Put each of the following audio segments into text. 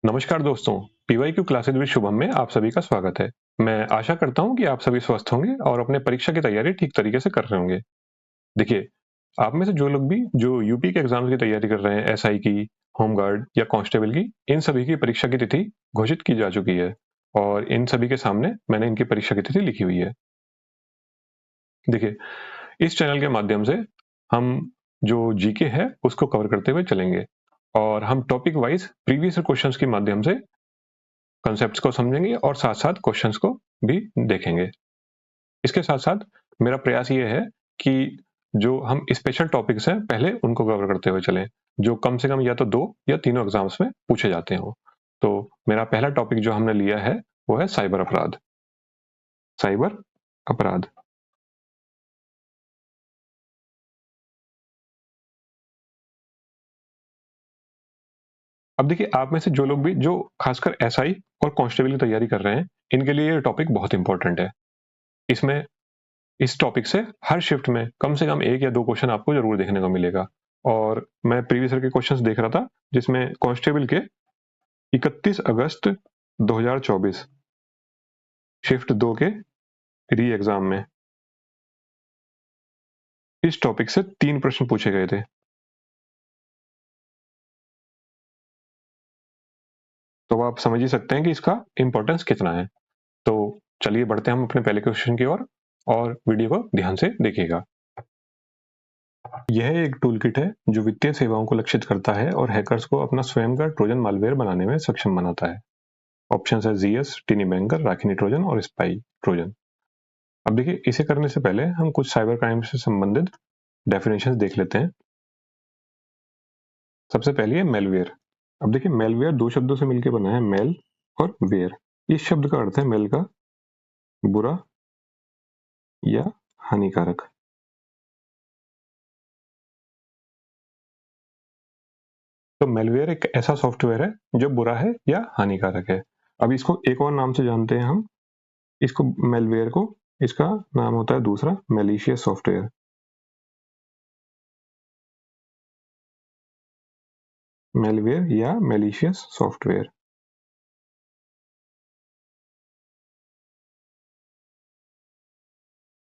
नमस्कार दोस्तों, PYQ classes with Shubham में आप सभी का स्वागत है। मैं आशा करता हूं कि आप सभी स्वस्थ होंगे और अपने परीक्षा की तैयारी ठीक तरीके से कर रहे होंगे। देखिए, आप में से जो लोग भी जो यूपी के एग्जाम्स की तैयारी कर रहे हैं, एसआई की, होमगार्ड या कांस्टेबल की, इन सभी की परीक्षा की तिथि घोषित की जा चुकी है और इन सभी के सामने मैंने इनकी परीक्षा की तिथि लिखी हुई है। देखिए, इस चैनल के माध्यम से हम जो जीके है उसको कवर करते हुए चलेंगे और हम टॉपिक वाइज प्रीवियस क्वेश्चंस के माध्यम से कॉन्सेप्ट्स को समझेंगे और साथ-साथ क्वेश्चंस को भी देखेंगे। इसके साथ-साथ मेरा प्रयास ये है कि जो हम स्पेशल टॉपिक्स हैं, पहले उनको कवर करते हुए चलें, जो कम से कम या तो 2 या तीनों एग्ज़ाम्स में पूछे जाते हों। तो मेरा पहला टॉपिक जो हमने लिया है, वो है साइबर अपराध। साइबर अपराध। अब देखिए, आप में से जो लोग भी जो खासकर एसआई और कांस्टेबल की तैयारी कर रहे हैं, इनके लिए ये टॉपिक बहुत इंपॉर्टेंट है। इसमें इस टॉपिक से हर शिफ्ट में कम से कम 1 या 2 क्वेश्चन आपको ज़रूर देखने को मिलेगा और मैं प्रीवियस ईयर के क्वेश्चंस देख रहा था, जिसमें कांस्टेबल के 31 अगस्त 2024 शिफ्ट 2 के री एग्जाम में इस टॉपिक से 3 प्रश्न पूछे गए थे। तो आप समझ ही सकते हैं कि इसका इंपॉर्टेंस कितना है। तो चलिए बढ़ते हैं हम अपने पहले क्वेश्चन की ओर और वीडियो को ध्यान से देखिएगा। यह एक टूलकिट है जो वित्तीय सेवाओं को लक्षित करता है और हैकर्स को अपना स्वयं का ट्रोजन मालवेयर बनाने में सक्षम बनाता है। ऑप्शन है जीएस, टिनी बैंकर, राखिनी ट्रोजन और स्पाई ट्रोजन। अब देखिए, इसे करने से पहले हम कुछ साइबर क्राइम से संबंधित डेफिनेशंस देख लेते हैं। सबसे पहली है मेलवेयर। अब देखिए, मेलवेयर 2 शब्दों से मिलकर बना है, मेल और वेयर। इस शब्द का अर्थ है मेल का बुरा या हानिकारक। तो मेलवेयर एक ऐसा सॉफ्टवेयर है जो बुरा है या हानिकारक है। अब इसको एक और नाम से जानते हैं हम। इसको मेलवेयर को इसका नाम होता है दूसरा, मैलिशियस सॉफ्टवेयर। मेलवेयर या मैलिशियस सॉफ्टवेयर।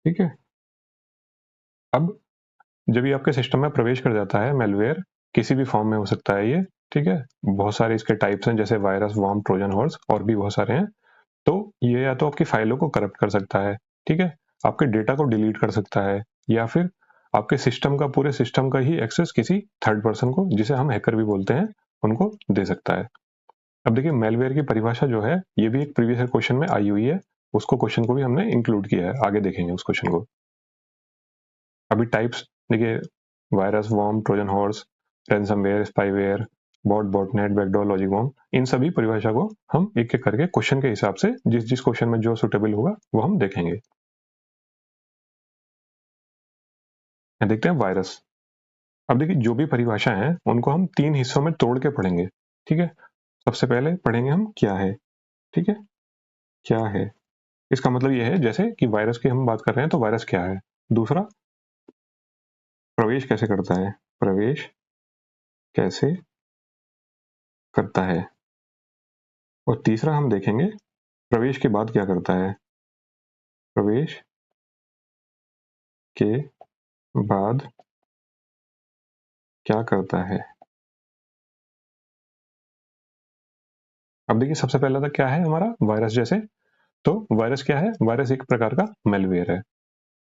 ठीक है। अब जब ये आपके सिस्टम में प्रवेश कर जाता है, मेलवेयर किसी भी फॉर्म में हो सकता है ये। ठीक है। बहुत सारे इसके टाइप्स हैं, जैसे वायरस, वर्म, ट्रोजन हॉर्स और भी बहुत सारे हैं। तो ये या तो आपकी फाइलों को करप्ट कर सकता है, ठीक है, आपके डेटा को डिलीट कर सकता है, या फिर आपके सिस्टम का, पूरे सिस्टम का ही एक्सेस किसी थर्ड पर्सन को, जिसे हम हैकर भी बोलते हैं, उनको दे सकता है। अब देखिए, मेलवेयर की परिभाषा जो है, ये भी एक प्रीवियस क्वेश्चन में आई हुई है। उसको क्वेश्चन को भी हमने इंक्लूड किया है, आगे देखेंगे उस क्वेश्चन को। अभी टाइप्स देखिए, virus, worm, trojan horse, ransomware, spyware, bot, botnet, backdoor, logic bomb, इन सभी परिभाषा को हम एक एक करके क्वेश्चन के हिसाब से जिस जिस क्वेश्चन में जो सुटेबल होगा वो हम देखेंगे। देखते हैं वायरस। अब देखिए, जो भी परिभाषा है उनको हम 3 हिस्सों में तोड़ के पढ़ेंगे। ठीक है। सबसे पहले पढ़ेंगे हम क्या है। ठीक है, क्या है, इसका मतलब यह है, जैसे कि वायरस की हम बात कर रहे हैं तो वायरस क्या है। दूसरा, प्रवेश कैसे करता है, प्रवेश कैसे करता है। और तीसरा हम देखेंगे प्रवेश के बाद क्या करता है, प्रवेश के बाद क्या करता है। अब देखिए, सबसे पहला था क्या है हमारा, वायरस। जैसे, तो वायरस क्या है, वायरस एक प्रकार का मेलवेयर है।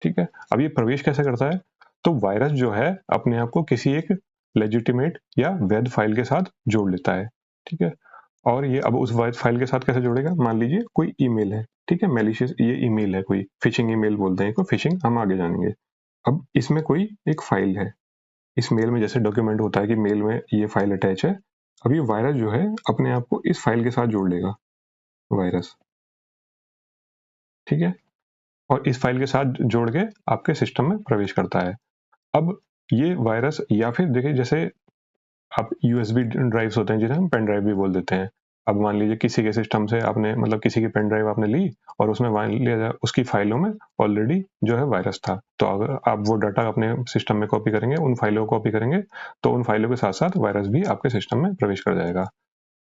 ठीक है। अब ये प्रवेश कैसे करता है, तो वायरस जो है अपने आप को किसी एक लेजिटिमेट या वैध फाइल के साथ जोड़ लेता है। ठीक है। और ये अब उस वैध फाइल के साथ कैसे जोड़ेगा, मान लीजिए कोई ईमेल है, ठीक है, मैलिशियस ये ईमेल है, कोई फिशिंग ईमेल बोलते हैं, कोई फिशिंग हम आगे जानेंगे। अब इसमें कोई एक फाइल है, इस मेल में जैसे डॉक्यूमेंट होता है कि मेल में ये फाइल अटैच है। अब ये वायरस जो है अपने आप को इस फाइल के साथ जोड़ लेगा, वायरस। ठीक है। और इस फाइल के साथ जोड़ के आपके सिस्टम में प्रवेश करता है। अब ये वायरस, या फिर देखिए, जैसे आप यूएसबी ड्राइव्स होते हैं जिन्हें हम पेन ड्राइव भी बोल देते हैं। अब मान लीजिए किसी के सिस्टम से आपने, मतलब किसी की पेन ड्राइव आपने ली और उसमें मान लिया उसकी फाइलों में ऑलरेडी जो है वायरस था, तो अगर आप वो डाटा अपने सिस्टम में कॉपी करेंगे, उन फाइलों को कॉपी करेंगे, तो उन फाइलों के साथ साथ वायरस भी आपके सिस्टम में प्रवेश कर जाएगा।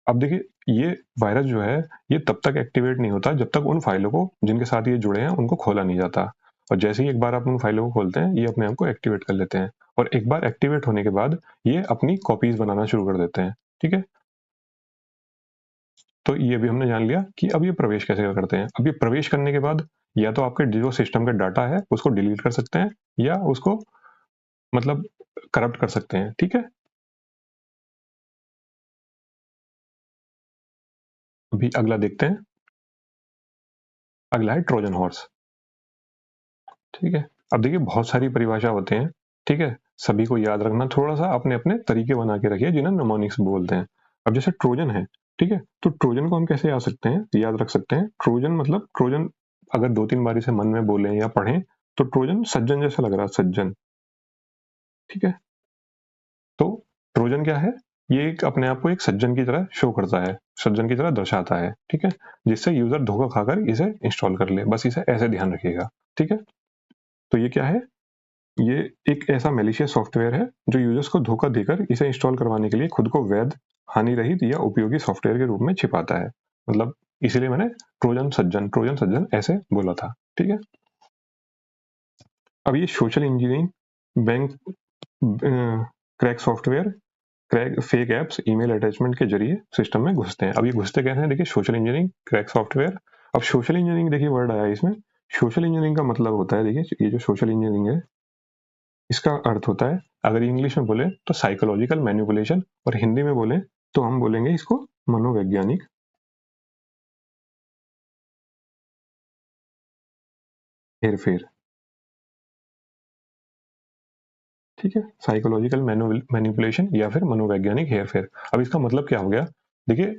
अब देखिए ये वायरस जो है ये तब तक एक्टिवेट नहीं होता जब तक उन फाइलों को जिनके साथ ये जुड़े हैं उनको खोला नहीं जाता, और जैसे ही एक बार आप उन फाइलों को खोलते हैं ये अपने आप को एक्टिवेट कर लेते हैं, और एक बार एक्टिवेट होने के बाद ये अपनी कॉपीज बनाना शुरू कर देते हैं। ठीक है, तो ये भी हमने जान लिया कि अब ये प्रवेश कैसे करते हैं। अब ये प्रवेश करने के बाद या तो आपके जो सिस्टम का डाटा है उसको डिलीट कर सकते हैं या उसको मतलब करप्ट कर सकते हैं। ठीक है, अभी अगला देखते हैं। अगला है ट्रोजन हॉर्स। ठीक है, अब देखिए बहुत सारी परिभाषा होते हैं। ठीक है, सभी को याद रखना, थोड़ा सा अपने अपने तरीके बना के रखिए जिन्हें निमोनिक्स बोलते हैं। अब जैसे ट्रोजन है, ठीक है, तो ट्रोजन को हम कैसे याद रख सकते हैं। ट्रोजन मतलब ट्रोजन अगर 2-3 बारी से मन में बोलें या पढ़ें तो ट्रोजन सज्जन जैसा लग रहा है, सज्जन। ठीक है, तो ट्रोजन क्या है, ये एक अपने आप को एक सज्जन की तरह शो करता है, सज्जन की तरह दर्शाता है। ठीक है, जिससे यूजर धोखा खाकर इसे इंस्टॉल कर ले, बस इसे ऐसे ध्यान रखिएगा। ठीक है, तो ये क्या है, ये एक ऐसा मैलिशियस सॉफ्टवेयर है जो यूजर्स को धोखा देकर इसे इंस्टॉल करवाने के लिए खुद को वैध, हानि रहित या उपयोगी सॉफ्टवेयर के रूप में छिपाता है। मतलब इसीलिए मैंने ट्रोजन सज्जन ऐसे बोला था। ठीक है, अब ये social engineering, bank crack software, crack fake apps, email attachment के जरिए सिस्टम में घुसते हैं। अब ये घुसते कैसे हैं, देखिए सोशल इंजीनियरिंग, क्रैक सॉफ्टवेयर। अब सोशल इंजीनियरिंग देखिए वर्ड आया इसमें। सोशल इंजीनियरिंग का मतलब होता है, देखिए ये जो सोशल इंजीनियरिंग है इसका अर्थ होता है, अगर इंग्लिश में बोले तो साइकोलॉजिकल मैनिपुलेशन, और हिंदी में बोले तो हम बोलेंगे इसको मनोवैज्ञानिक हेरफेर। ठीक है, साइकोलॉजिकल मैनिपुलेशन या फिर मनोवैज्ञानिक हेरफेर। अब इसका मतलब क्या हो गया, देखिए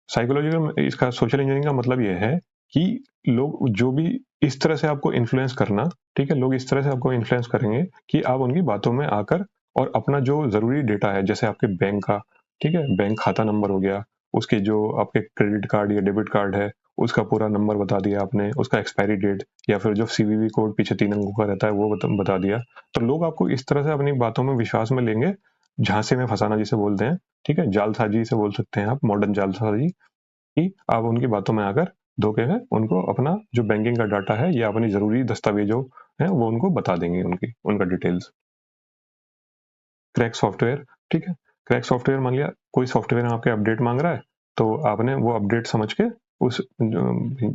साइकोलॉजिकल, इसका सोशल इंजीनियरिंग का मतलब यह है कि लोग जो भी इस तरह से आपको इन्फ्लुएंस करना, ठीक है, लोग इस तरह से आपको इन्फ्लुएंस करेंगे कि आप उनकी बातों में आकर और अपना जो जरूरी डेटा है, जैसे आपके बैंक का, ठीक है, बैंक खाता नंबर हो गया, उसके जो आपके क्रेडिट कार्ड या डेबिट कार्ड है उसका पूरा नंबर बता दिया आपने, उसका एक्सपायरी डेट या फिर जो सीवीवी कोड पीछे 3 अंकों का रहता है वो बता दिया, तो लोग आपको इस तरह से अपनी बातों में विश्वास में लेंगे, झांसे में फंसाना जिसे बोलते हैं। ठीक है, जालसाजी से बोल सकते हैं आप, मॉडर्न जालसाजी, कि आप उनकी बातों में आकर धोखे में उनको अपना जो बैंकिंग का डाटा है या अपनी जरूरी दस्तावेजों है वो उनको बता देंगे, उनकी उनका डिटेल्स। क्रैक सॉफ्टवेयर, ठीक है, क्रैक सॉफ्टवेयर मान लिया कोई सॉफ्टवेयर आपके अपडेट मांग रहा है, तो आपने वो अपडेट समझ के उस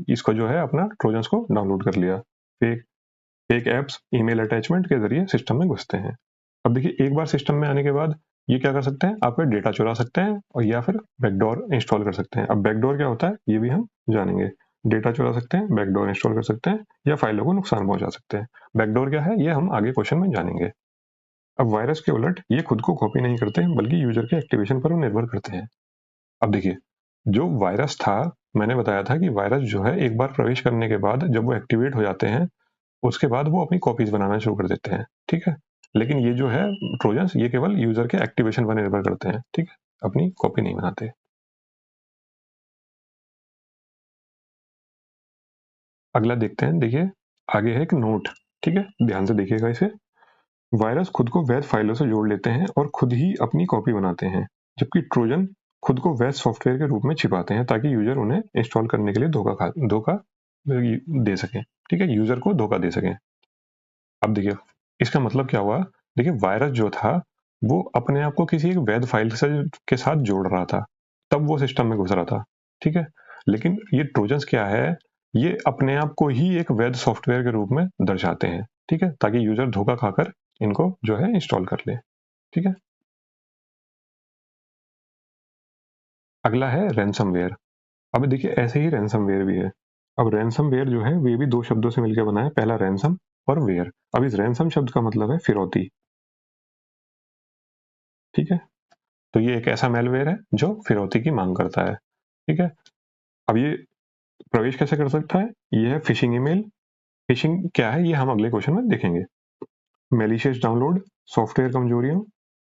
इसको जो है अपना ट्रोजन्स को डाउनलोड कर लिया। Fake fake apps, email attachment के जरिए सिस्टम में घुसते हैं। अब देखिए एक बार सिस्टम में आने के बाद ये क्या कर सकते हैं, आपका डेटा चुरा सकते हैं और या फिर बैकडोर इंस्टॉल कर सकते हैं। अब बैकडोर क्या होता है ये भी हम जानेंगे। डेटा चुरा सकते हैं, बैकडोर इंस्टॉल कर सकते हैं या फाइलों को नुकसान पहुंचा सकते हैं। बैकडोर क्या है ये हम आगे क्वेश्चन में जानेंगे। अब वायरस के उलट ये खुद को कॉपी नहीं करते बल्कि यूजर के एक्टिवेशन पर निर्भर करते हैं। अब देखिए जो वायरस था, मैंने बताया था कि वायरस जो है एक बार प्रवेश करने के बाद जब वो एक्टिवेट हो जाते हैं उसके बाद वो अपनी कॉपीज बनाना शुरू कर देते हैं। ठीक है, लेकिन ये जो है ट्रोजन्स ये केवल यूजर के एक्टिवेशन पर निर्भर करते हैं। ठीक है, अपनी कॉपी नहीं बनाते। अगला देखते हैं, देखिए आगे है एक नोट। ठीक है, ध्यान से देखिएगा इसे। वायरस खुद को वैध फाइलों से जोड़ लेते हैं और खुद ही अपनी कॉपी बनाते हैं, जबकि ट्रोजन खुद को वैध सॉफ्टवेयर के रूप में छिपाते हैं ताकि यूजर उन्हें इंस्टॉल करने के लिए धोखा दे सके। ठीक है, यूजर को धोखा दे सके। अब देखिए इसका मतलब क्या हुआ, देखिए वायरस जो था वो अपने आप को किसी एक वैध फाइल से के साथ जोड़ रहा था, तब वो सिस्टम में घुस रहा था। ठीक है, लेकिन ये ट्रोजन्स क्या है, ये अपने आप को ही एक वैध सॉफ्टवेयर के रूप में दर्शाते हैं। ठीक है, ताकि यूजर धोखा खाकर इनको जो है इंस्टॉल कर ले। ठीक है, अगला है रैनसमवेयर। अब देखिए ऐसे ही रैनसमवेयर भी है। अब रैनसमवेयर जो है वे भी दो शब्दों से मिलकर बना है, पहला रैनसम और वेयर। अब इस रैनसम शब्द का मतलब है फिरौती। ठीक है, तो ये एक ऐसा मेलवेयर है जो फिरौती की मांग करता है। ठीक है, अब ये प्रवेश कैसे कर सकता है, ये है फिशिंग ईमेल। फिशिंग क्या है ये हम अगले क्वेश्चन में देखेंगे। मेलिशियस डाउनलोड, सॉफ्टवेयर कमजोरियों,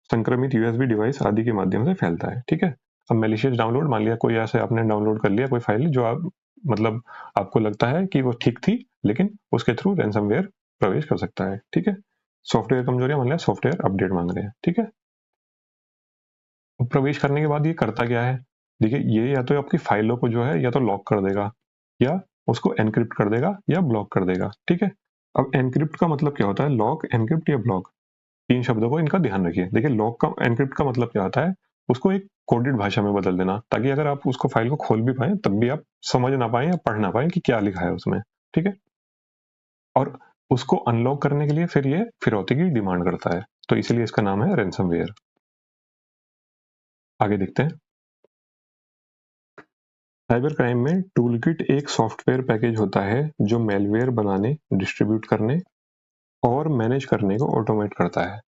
संक्रमित यूएसबी डिवाइस आदि के माध्यम से फैलता है। ठीक है, अब मेलिशियस डाउनलोड, मान लिया कोई ऐसे आपने डाउनलोड कर लिया कोई फाइल जो आप मतलब आपको लगता है कि वो ठीक थी, लेकिन उसके थ्रू रैनसमवेयर प्रवेश कर सकता है। ठीक है, सॉफ्टवेयर कमजोरियां मान लिया सॉफ्टवेयर अपडेट मांग रहे हैं। ठीक है, प्रवेश करने के बाद ये करता क्या है, देखिए ये या तो आपकी फाइलों को जो है या तो लॉक कर देगा या उसको एनक्रिप्ट कर देगा या ब्लॉक कर देगा, ठीक है। अब एनक्रिप्ट का मतलब क्या होता है, लॉक, एनक्रिप्ट या ब्लॉक, तीन शब्दों को इनका ध्यान रखिए। देखिए लॉक का, एनक्रिप्ट का मतलब क्या होता है, उसको एक कोडेड भाषा में बदल देना, ताकि अगर आप उसको फाइल को खोल भी पाए तब भी आप समझ ना पाए या पढ़ ना पाए कि क्या लिखा है उसमें, ठीक है। और उसको अनलॉक करने के लिए फिर ये फिरौती की डिमांड करता है, तो इसीलिए इसका नाम है रैनसमवेयर। आगे देखते हैं। साइबर क्राइम में टूलकिट एक सॉफ्टवेयर पैकेज होता है जो मेलवेयर बनाने, डिस्ट्रीब्यूट करने और मैनेज करने को ऑटोमेट करता है,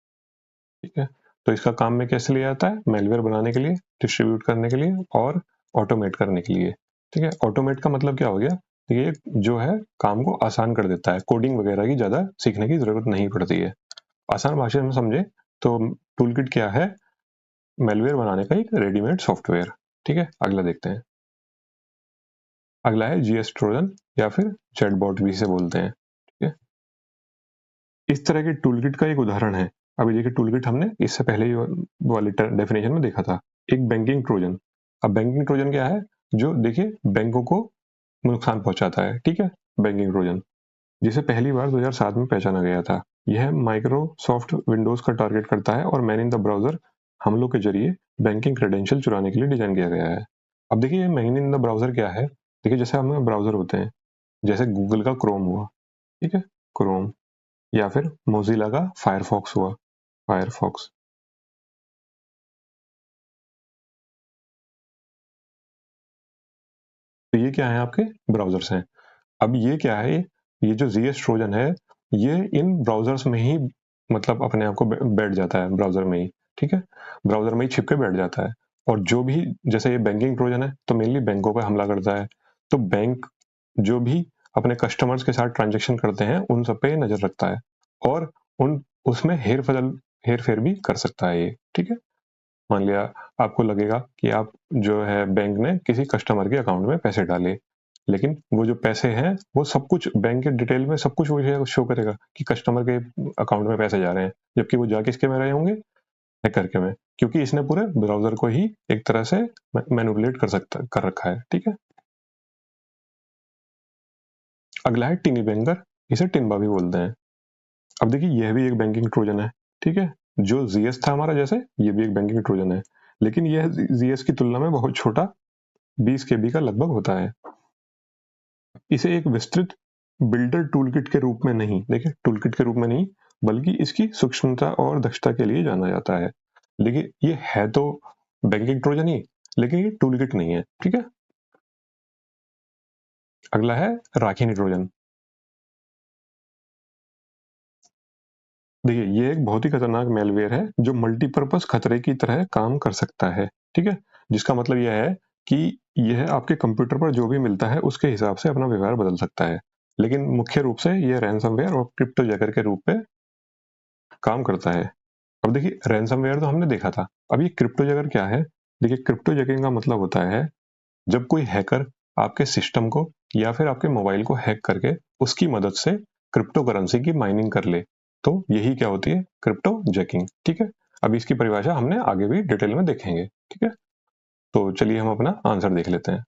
ठीक है। तो इसका काम में कैसे लिया जाता है, मेलवेयर बनाने के लिए, डिस्ट्रीब्यूट करने के लिए और ऑटोमेट करने के लिए, ठीक है। ऑटोमेट का मतलब क्या हो गया, ये जो है काम को आसान कर देता है, कोडिंग वगैरह की ज्यादा सीखने की जरूरत नहीं पड़ती है। आसान भाषा में समझे तो टूलकिट क्या है, मेलवेयर बनाने का एक रेडीमेड सॉफ्टवेयर, ठीक है। अगला देखते हैं। अगला है जीएस ट्रोजन या फिर चैटबॉट भी इसे बोलते हैं, ठीक है। इस तरह के टूलकिट का एक उदाहरण है, अभी देखिए टूलकिट हमने इससे पहले ही वाली डेफिनेशन में देखा था, एक बैंकिंग ट्रोजन। अब बैंकिंग ट्रोजन क्या है, जो देखिए बैंकों को नुकसान पहुंचाता है, ठीक है। बैंकिंग ट्रोजन जिसे पहली बार 2007 में पहचाना गया था। यह माइक्रोसॉफ्ट विंडोज का टारगेट करता है और मैन इन द ब्राउजर हमलों के जरिए बैंकिंग क्रेडेंशियल चुराने के लिए डिजाइन किया गया है। अब देखिए मैन इन द ब्राउजर क्या है, देखिए जैसे हमें ब्राउजर होते हैं, जैसे गूगल का क्रोम हुआ, ठीक है, क्रोम, या फिर मोजिला का फायरफॉक्स हुआ, फायरफॉक्स। तो ये क्या है, आपके ब्राउजर्स हैं। अब ये क्या है, ये जो जीएस ट्रोजन है, ये इन ब्राउजर्स में ही मतलब अपने आप को बैठ जाता है ब्राउजर में ही, ठीक है। ब्राउजर में ही छिप के बैठ जाता है। और जो भी, जैसे ये बैंकिंग ट्रोजन है तो मेनली बैंकों पर हमला करता है, तो बैंक जो भी अपने कस्टमर्स के साथ ट्रांजेक्शन करते हैं उन सब पे नजर रखता है और उन उसमें हेर फेर भी कर सकता है ये, ठीक है। मान लिया आपको लगेगा कि आप जो है बैंक ने किसी कस्टमर के अकाउंट में पैसे डाले, लेकिन वो जो पैसे हैं वो सब कुछ बैंक के डिटेल में सब कुछ वो शो करेगा कि कस्टमर के अकाउंट में पैसे जा रहे हैं, जबकि वो जा किसके में रहे होंगे, हैकर के में, क्योंकि इसने पूरे ब्राउजर को ही एक तरह से मैनिपुलेट कर रखा है, ठीक है। अगला है टिनी बैंकर, इसे टिनबा भी बोलते हैं। अब देखिए यह भी एक बैंकिंग ट्रोजन है, ठीक है। जो जीएस था हमारा, जैसे ये भी एक बैंकिंग ट्रोजन है, लेकिन यह जीएस की तुलना में बहुत छोटा, 20 केबी का लगभग होता है। इसे एक विस्तृत बिल्डर टूलकिट के रूप में नहीं, देखिए टूलकिट के रूप में नहीं, बल्कि इसकी सूक्ष्मता और दक्षता के लिए जाना जाता है। लेकिन ये है तो बैंकिंग ट्रोजन ही, लेकिन ये टूलकिट नहीं है, ठीक है। अगला है राखी ट्रोजन। देखिए ये एक बहुत ही खतरनाक मेलवेयर है जो मल्टीपर्पज खतरे की तरह काम कर सकता है, ठीक है। जिसका मतलब यह है कि यह आपके कंप्यूटर पर जो भी मिलता है उसके हिसाब से अपना व्यवहार बदल सकता है, लेकिन मुख्य रूप से यह रैनसमवेयर और क्रिप्टोजैकर के रूप में काम करता है। अब देखिए रैनसमवेयर तो हमने देखा था, अब ये क्रिप्टोजैकर क्या है। देखिए क्रिप्टोजैकिंग का मतलब होता है जब कोई हैकर आपके सिस्टम को या फिर आपके मोबाइल को हैक करके उसकी मदद से क्रिप्टो करेंसी की माइनिंग कर ले, तो यही क्या होती है, क्रिप्टो जैकिंग, ठीक है। अब इसकी परिभाषा हमने आगे भी डिटेल में देखेंगे, ठीक है। तो चलिए हम अपना आंसर देख लेते हैं।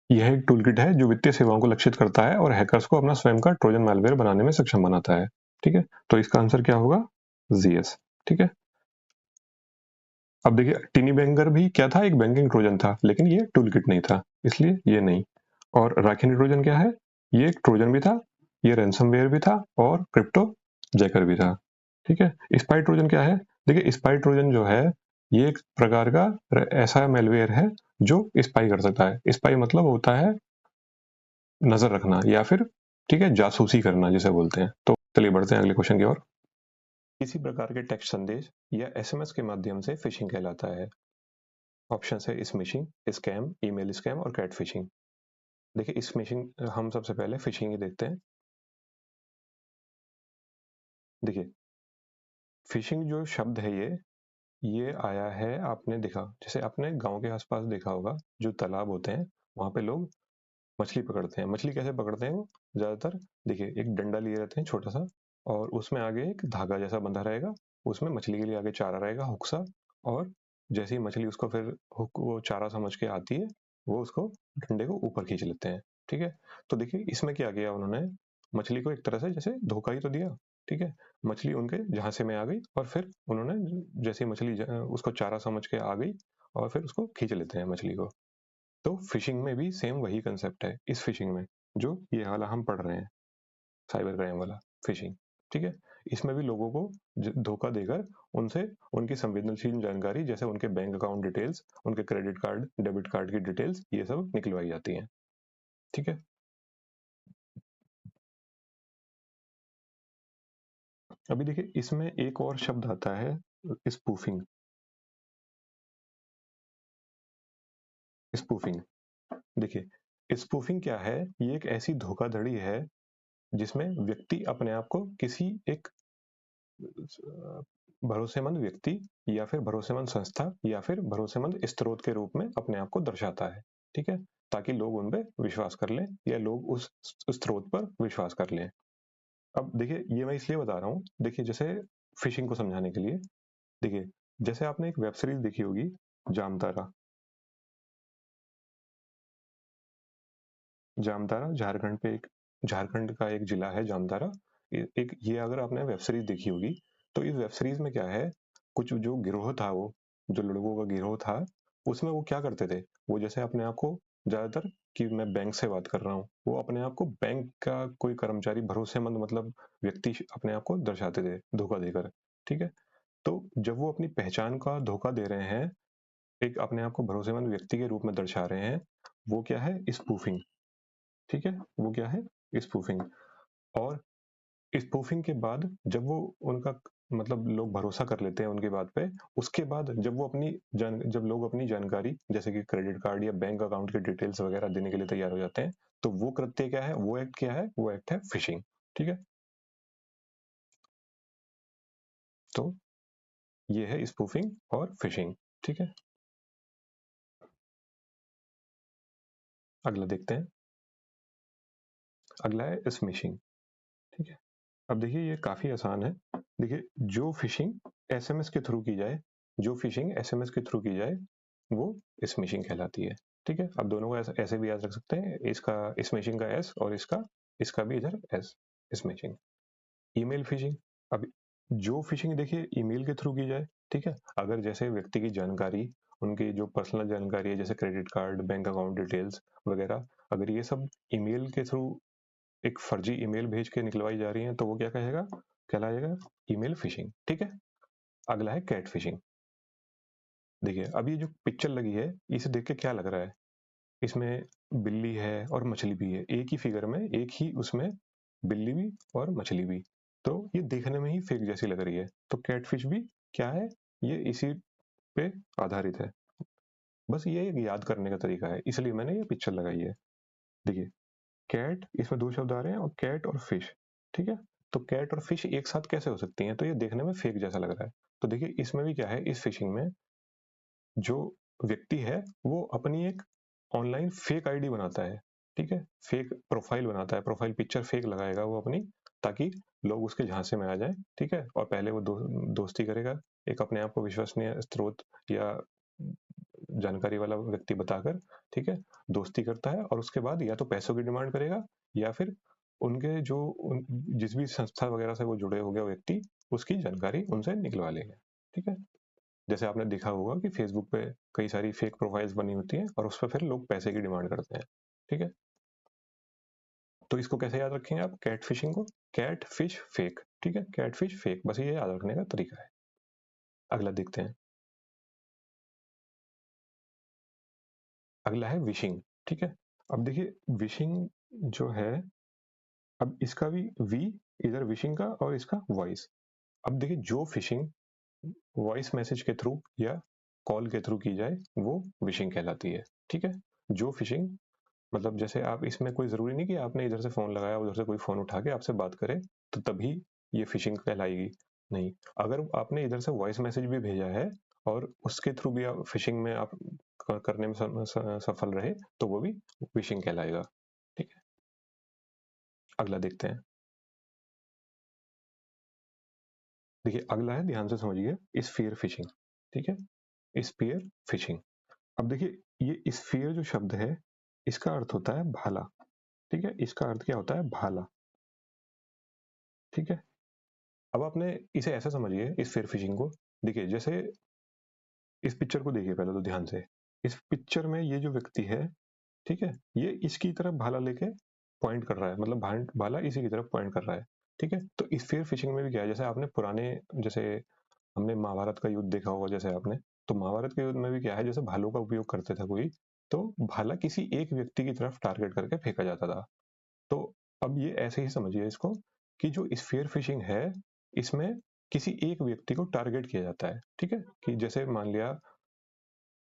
यह एक टूलकिट है जो वित्तीय सेवाओं को लक्षित करता है और हैकर्स को अपना स्वयं का ट्रोजन मैलवेयर बनाने में सक्षम बनाता है, ठीक है। तो इसका आंसर क्या होगा, जीएस, ठीक है। अब देखिए टिनी बैंगर भी क्या था, एक बैंकिंग ट्रोजन था, लेकिन ये टूल किट नहीं था, इसलिए ये नहीं। और राखिनी ट्रोजन क्या है, ये एक ट्रोजन भी था, ये रैनसमवेयर भी था और क्रिप्टो जैकर भी था, ठीक है। स्पाई ट्रोजन क्या है, देखिए स्पाई ट्रोजन जो है ये एक प्रकार का ऐसा मेलवेयर है जो स्पाई कर सकता है। स्पाई मतलब होता है नजर रखना या फिर, ठीक है, जासूसी करना जिसे बोलते हैं। तो चलिए बढ़ते हैं अगले क्वेश्चन की ओर। किसी प्रकार के टेक्स्ट संदेश या एसएमएस के माध्यम से फिशिंग कहलाता है। ऑप्शन है स्मिशिंग, स्कैम, ईमेल स्कैम और कैट फिशिंग। देखिए स्मिशिंग, हम सबसे पहले फिशिंग ही देखते हैं। देखिए फिशिंग जो शब्द है ये आया है, आपने देखा जैसे आपने गांव के आसपास देखा होगा जो तालाब होते हैं वहां पे लोग मछली पकड़ते हैं। मछली कैसे पकड़ते हैं वो? ज़्यादातर देखिए एक डंडा लिए रहते हैं छोटा-सा और उसमें आगे एक धागा जैसा बंधा रहेगा, उसमें मछली के लिए आगे चारा रहेगा हुक सा और जैसे ही मछली उसको फिर हुक वो चारा समझ के आती है, वो उसको डंडे को ऊपर खींच लेते हैं, ठीक है? तो देखिए इसमें क्या किया उन्होंने, मछली को एक तरह से जैसे धोखा ही तो दिया, ठीक है? मछली उनके झांसे में आ गई और फिर उन्होंने जैसे ही मछली उसको चारा समझ के आ गई और फिर उसको खींच लेते हैं मछली को। तो फिशिंग में भी सेम वही कंसेप्ट है इस फिशिंग में, जो ये वाला हम पढ़ रहे हैं, साइबर क्राइम वाला फिशिंग, ठीक है? इसमें भी लोगों को धोखा देकर उनसे उनकी संवेदनशील जानकारी जैसे उनके बैंक अकाउंट डिटेल्स, उनके क्रेडिट कार्ड, डेबिट कार्ड की डिटेल्स ये सब निकलवाई जाती हैं, ठीक है? अभी देखिए इसमें एक और शब्द आता है स्पूफिंग। स्पूफिंग देखिए स्पूफिंग क्या है? ये एक ऐसी धोखाधड़ी है जिसमें व्यक्ति अपने आप को किसी एक भरोसेमंद व्यक्ति या फिर भरोसेमंद संस्था या फिर भरोसेमंद स्रोत के रूप में अपने आप को दर्शाता है, ठीक है? ताकि लोग उन पे विश्वास कर लें या लोग उस स्रोत पर विश्वास कर लें। अब देखिए ये मैं इसलिए बता रहा हूँ, देखिए जैसे फिशिंग को समझाने के लिए, देखिए जैसे आपने एक वेब सीरीज देखी होगी जामतारा। जामतारा झारखंड का एक जिला है जामतारा। एक ये अगर आपने वेब सीरीज देखी होगी तो इस वेब सीरीज में क्या है, कुछ जो गिरोह था वो जो लड़कों का गिरोह था उसमें वो क्या करते थे, वो जैसे अपने आप को ज्यादातर कि मैं बैंक से बात कर रहा हूँ, वो अपने आप को बैंक का कोई कर्मचारी भरोसेमंद मतलब व्यक्ति अपने आप को दर्शाते थे धोखा देकर, ठीक है? तो जब वो अपनी पहचान का धोखा दे रहे हैं, एक अपने आप को भरोसेमंद व्यक्ति के रूप में दर्शा रहे हैं, वो क्या है? स्पूफिंग, ठीक है? वो क्या है? स्पूफिंग। और स्पूफिंग के बाद जब वो उनका मतलब लोग भरोसा कर लेते हैं उनकी बात पे, उसके बाद जब वो जब लोग अपनी जानकारी जैसे कि क्रेडिट कार्ड या बैंक अकाउंट की डिटेल्स वगैरह देने के लिए तैयार हो जाते हैं, तो वो कृत्य क्या है? वो एक्ट क्या है? वो एक्ट है फिशिंग, ठीक है? तो ये है स्पूफिंग और फिशिंग, ठीक है? अगला देखते हैं। अगला है स्मिशिंग, ठीक है? अब देखिए ये काफी आसान है। देखिए जो फिशिंग एसएमएस के थ्रू की जाए, जो फिशिंग एसएमएस के थ्रू की जाए वो स्मिशिंग कहलाती है, ठीक है? अब दोनों को ऐसे भी याद रख सकते हैं, इसका स्मिशिंग का एस और इसका इसका भी इधर एस, स्मिशिंग। ईमेल फिशिंग, अब जो फिशिंग देखिए ईमेल के थ्रू की जाए, ठीक है? अगर जैसे व्यक्ति की जानकारी, उनकी जो पर्सनल जानकारी है जैसे credit card, bank account details वगैरह, अगर ये सब ईमेल के थ्रू एक फर्जी ईमेल भेज के निकलवाई जा रही है तो वो क्या कहेगा? कहलाएगा ईमेल फिशिंग, ठीक है? अगला है कैट फिशिंग। देखिए अब ये जो पिक्चर लगी है इसे देख के क्या लग रहा है? इसमें बिल्ली है और मछली भी है, एक ही फिगर में एक ही उसमें बिल्ली भी और मछली भी, तो ये देखने में ही फेक जैसी लग रही है। तो कैटफिश भी क्या है? ये इसी पे आधारित है। बस ये एक याद करने का तरीका है, इसलिए मैंने ये पिक्चर लगाई है। देखिए कैट, इसमें दो शब्द आ रहे हैं और कैट और फिश, ठीक है? तो कैट और फिश एक साथ कैसे हो सकती हैं? तो ये देखने में फेक जैसा लग रहा है। तो देखिए इसमें भी क्या है, इस फिशिंग में जो व्यक्ति है वो अपनी एक ऑनलाइन फेक आईडी बनाता है, ठीक है? फेक प्रोफाइल बनाता है, प्रोफाइल पिक्चर फेक लगाएगा वो अपनी, ताकि लोग उसके झांसे में आ जाएं, ठीक है? और पहले वो दोस्ती करेगा एक अपने आप को विश्वसनीय स्रोत या जानकारी वाला व्यक्ति बताकर, ठीक है? दोस्ती करता है और उसके बाद या तो पैसों की डिमांड करेगा या फिर उनके जो जिस भी संस्था वगैरह से वो जुड़े हो गए व्यक्ति, उसकी जानकारी उनसे निकलवा लेगा, ठीक है? जैसे आपने देखा होगा कि फेसबुक पे कई सारी फेक प्रोफाइल्स बनी होती हैं और उस पर फिर लोग पैसे की डिमांड करते हैं, ठीक है? तो इसको कैसे याद रखेंगे आप कैट फिशिंग को? कैट फिश फेक, ठीक है? कैट फिश फेक, बस ये याद रखने का तरीका है। अगला देखते हैं। अगला है विशिंग, ठीक है? अब देखिए विशिंग जो है, अब इसका भी वी इधर विशिंग का और इसका वॉइस। अब देखिए जो फिशिंग वॉइस मैसेज के थ्रू या कॉल के थ्रू की जाए वो विशिंग कहलाती है, ठीक है? जो फिशिंग मतलब जैसे आप इसमें कोई जरूरी नहीं कि आपने इधर से फोन लगाया उधर से कोई फोन उठा के आपसे बात करे तो तभी ये फिशिंग कहलाएगी, नहीं। अगर आपने इधर से वॉइस मैसेज भी भेजा है और उसके थ्रू भी आप फिशिंग में आप करने में सफल रहे तो वो भी फिशिंग कहलाएगा। अगला देखते हैं। देखिए अगला है, ध्यान से समझिए, स्फीयर फिशिंग। ठीक है, स्फीयर फिशिंग। अब देखिए ये स्फीयर जो शब्द है इसका अर्थ होता है भाला। ठीक है, इसका अर्थ क्या होता है? भाला। ठीक है, अब आपने इसे ऐसा समझिए स्फीयर फिशिंग को। देखिए जैसे इस पिक्चर को देखिए पहले तो ध्यान से। इस पिक्चर में ये जो व्यक्ति है, ठीक है, ये इसकी तरफ भाला लेके पॉइंट कर रहा है, मतलब भाला इसी की तरफ पॉइंट कर रहा है। ठीक है, तो स्फीयर फिशिंग में भी क्या है, जैसे आपने पुराने, जैसे हमने महाभारत का युद्ध देखा होगा, जैसे आपने, तो महाभारत के युद्ध में भी क्या है, जैसे भालों का उपयोग करते थे कोई, तो भाला किसी एक व्यक्ति की तरफ टारगेट करके फेंका जाता था। तो अब ये ऐसे ही समझिए इसको, कि जो स्फीयर फिशिंग है इसमें किसी एक व्यक्ति को टारगेट किया जाता है। ठीक है, कि जैसे मान लिया